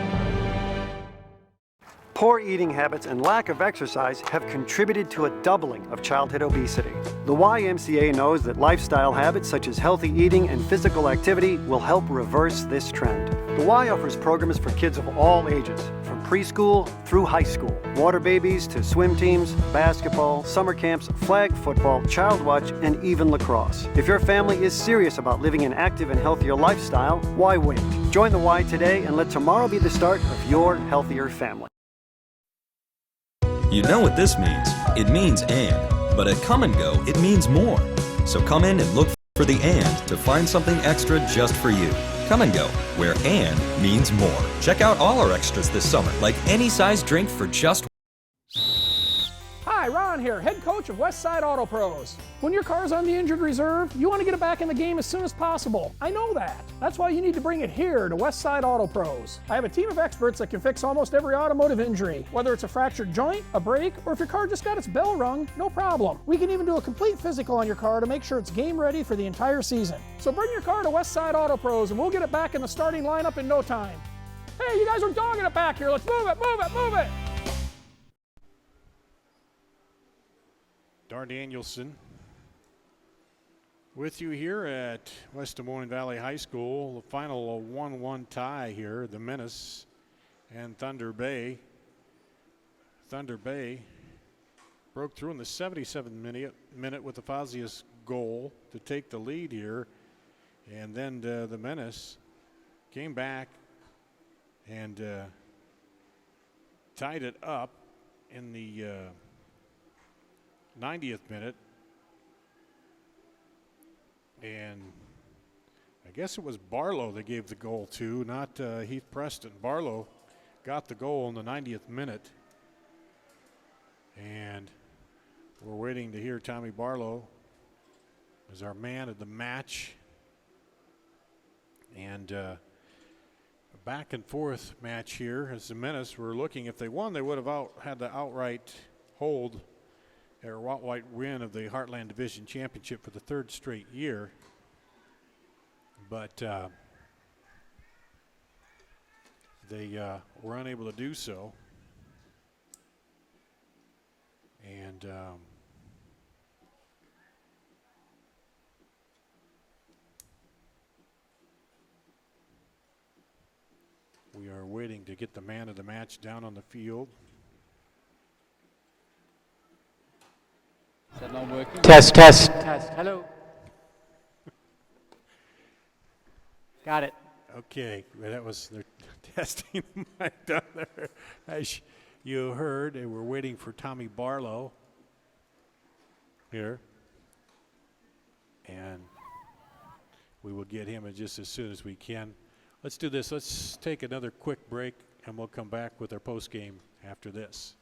Poor eating habits and lack of exercise have contributed to a doubling of childhood obesity. The YMCA knows that lifestyle habits such as healthy eating and physical activity will help reverse this trend. The Y offers programs for kids of all ages, from preschool through high school. Water babies to swim teams, basketball, summer camps, flag football, child watch, and even lacrosse. If your family is serious about living an active and healthier lifestyle, why wait? Join the Y today and let tomorrow be the start of your healthier family. You know what this means. It means and. But at Come and Go, it means more. So come in and look for the and to find something extra just for you. Come and Go, where and means more. Check out all our extras this summer, like any size drink for just. Hi, Ron here, head coach of Westside Auto Pros. When your car's on the injured reserve, you want to get it back in the game as soon as possible. I know that. That's why you need to bring it here to Westside Auto Pros. I have a team of experts that can fix almost every automotive injury. Whether it's a fractured joint, a brake, or if your car just got its bell rung, no problem. We can even do a complete physical on your car to make sure it's game ready for the entire season. So bring your car to Westside Auto Pros and we'll get it back in the starting lineup in no time. Hey, you guys are dogging it back here. Let's move it, move it, move it. Dar Danielson with you here at West Des Moines Valley High School. The final 1-1 tie here, the Menace and Thunder Bay. Thunder Bay broke through in the 77th minute with the Fazius goal to take the lead here. And then the Menace came back and tied it up in the 90th minute. And I guess it was Barlow that gave the goal to, not Heath Preston. Barlow got the goal in the 90th minute. And we're waiting to hear Tommy Barlow as our man of the match. And a back and forth match here as the Menace were looking. If they won, they would have had the outright hold or outright win of the Heartland Division Championship for the third straight year. But they were unable to do so. And we are waiting to get the man of the match down on the field. Is that not working? Test. Hello. Got it. Okay, well, that was they're testing the mic down there. As you heard, and we're waiting for Tommy Barlow here. And we will get him in just as soon as we can. Let's do this. Let's take another quick break, and we'll come back with our post game after this.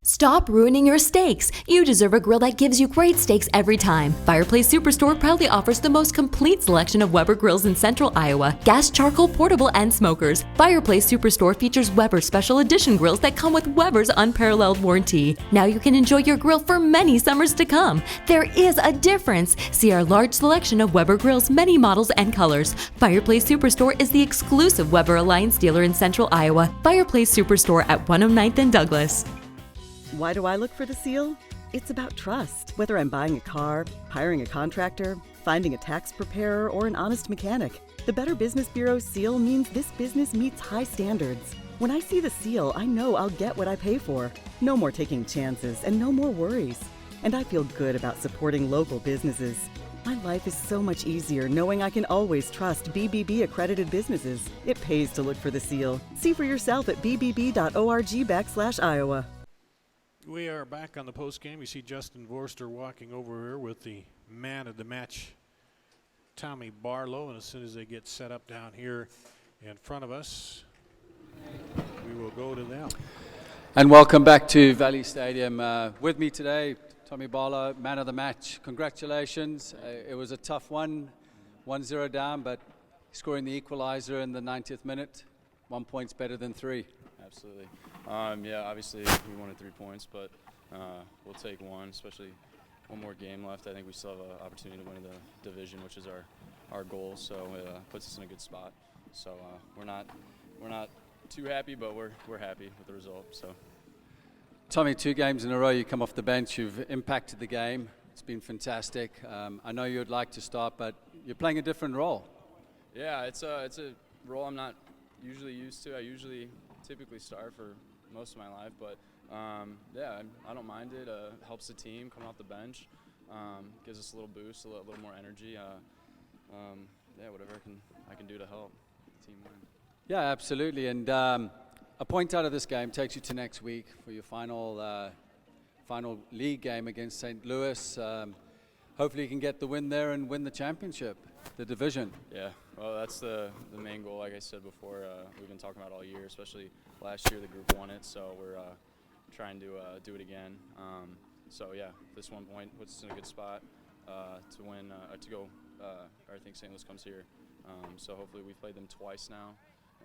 Stop ruining your steaks. You deserve a grill that gives you great steaks every time. Fireplace Superstore proudly offers the most complete selection of Weber grills in central Iowa, gas, charcoal, portable, and smokers. Fireplace Superstore features Weber Special Edition grills that come with Weber's unparalleled warranty. Now you can enjoy your grill for many summers to come. There is a difference. See our large selection of Weber grills, many models and colors. Fireplace Superstore is the exclusive Weber Alliance dealer in central Iowa. Fireplace Superstore at 109th and Douglas. Why do I look for the seal? It's about trust. Whether I'm buying a car, hiring a contractor, finding a tax preparer, or an honest mechanic, the Better Business Bureau's seal means this business meets high standards. When I see the seal, I know I'll get what I pay for. No more taking chances and no more worries. And I feel good about supporting local businesses. My life is so much easier knowing I can always trust BBB accredited businesses. It pays to look for the seal. See for yourself at bbb.org/Iowa. We are back on the post game. You see Justin Vorster walking over here with the man of the match, Tommy Barlow. And as soon as they get set up down here in front of us, we will go to them. And welcome back to Valley Stadium. With me today, Tommy Barlow, man of the match. Congratulations. It was a tough one, 1-0 down, but scoring the equalizer in the 90th minute, 1 point's better than 3. Absolutely. Yeah, obviously we wanted 3 points, but we'll take one, especially one more game left. I think we still have an opportunity to win the division, which is our goal, so it puts us in a good spot. So we're not too happy, but we're happy with the result. So, Tommy, 2 games in a row you come off the bench, you've impacted the game. It's been fantastic. I know you'd like to start, but you're playing a different role. Yeah, it's a role I'm not usually used to. I typically start for most of my life, but yeah, I don't mind it. Helps the team coming off the bench, gives us a little boost, a little more energy. Yeah, whatever I can do to help the team win. Yeah, absolutely. And a point out of this game takes you to next week for your final league game against St. Louis. Hopefully you can get the win there and win the championship, the division. Yeah, well, that's the main goal. Like I said before, we've been talking about all year, especially last year the group won it, so we're trying to do it again. So yeah, this 1 point puts us in a good spot to win, to go. I think St. Louis comes here, so hopefully we've played them twice now,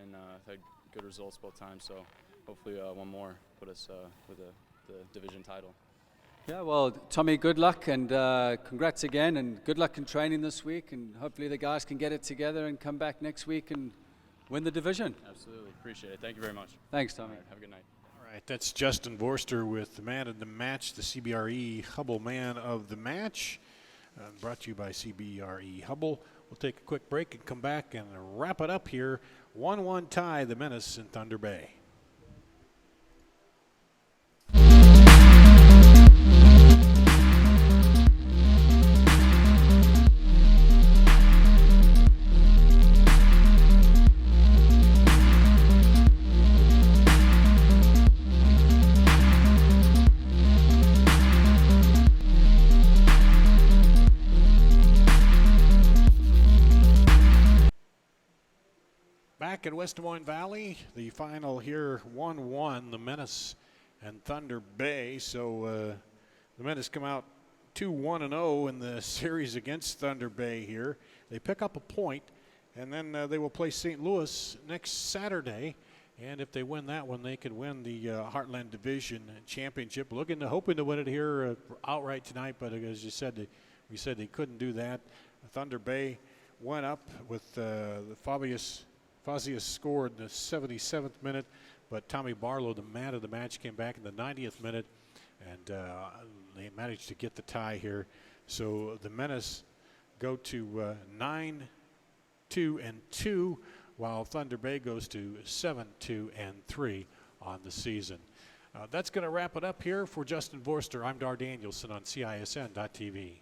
and had good results both times. So hopefully one more put us with the division title. Yeah, well, Tommy, good luck and congrats again, and good luck in training this week, and hopefully the guys can get it together and come back next week and win the division. Absolutely, appreciate it. Thank you very much. Thanks, Tommy. Right, have a good night. All right, that's Justin Vorster with the man of the match, the CBRE Hubble Man of the Match. Brought to you by CBRE Hubble. We'll take a quick break and come back and wrap it up here. 1-1 tie, the Menace and Thunder Bay. Back in West Des Moines Valley, the final here 1-1, the Menace and Thunder Bay. So the Menace come out 2-1-0 in the series against Thunder Bay here. They pick up a point, and then they will play St. Louis next Saturday. And if they win that one, they could win the Heartland Division Championship. Hoping to win it here outright tonight, but as you said, we said they couldn't do that. Thunder Bay went up with the Fazius scored in the 77th minute, but Tommy Barlow, the man of the match, came back in the 90th minute, and they managed to get the tie here. So the Menace go to 9-2-2, while Thunder Bay goes to 7-2-3 on the season. That's going to wrap it up here for Justin Vorster. I'm Dar Danielson on CISN.TV.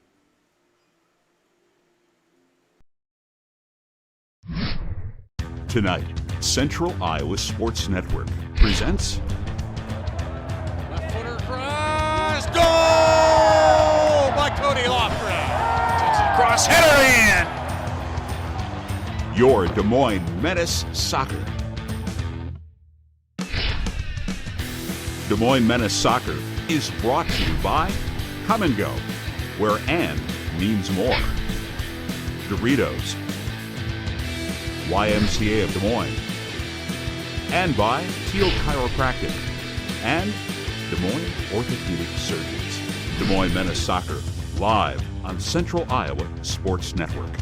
Tonight, Central Iowa Sports Network presents Left footer cross, goal by Cody Lofgren. Cross header in. your Des Moines Menace Soccer. Des Moines Menace Soccer is brought to you by Come and Go, where and means more. Doritos, YMCA of Des Moines, and by Teal Chiropractic and Des Moines Orthopedic Surgeons. Des Moines Menace Soccer, live on Central Iowa Sports Network.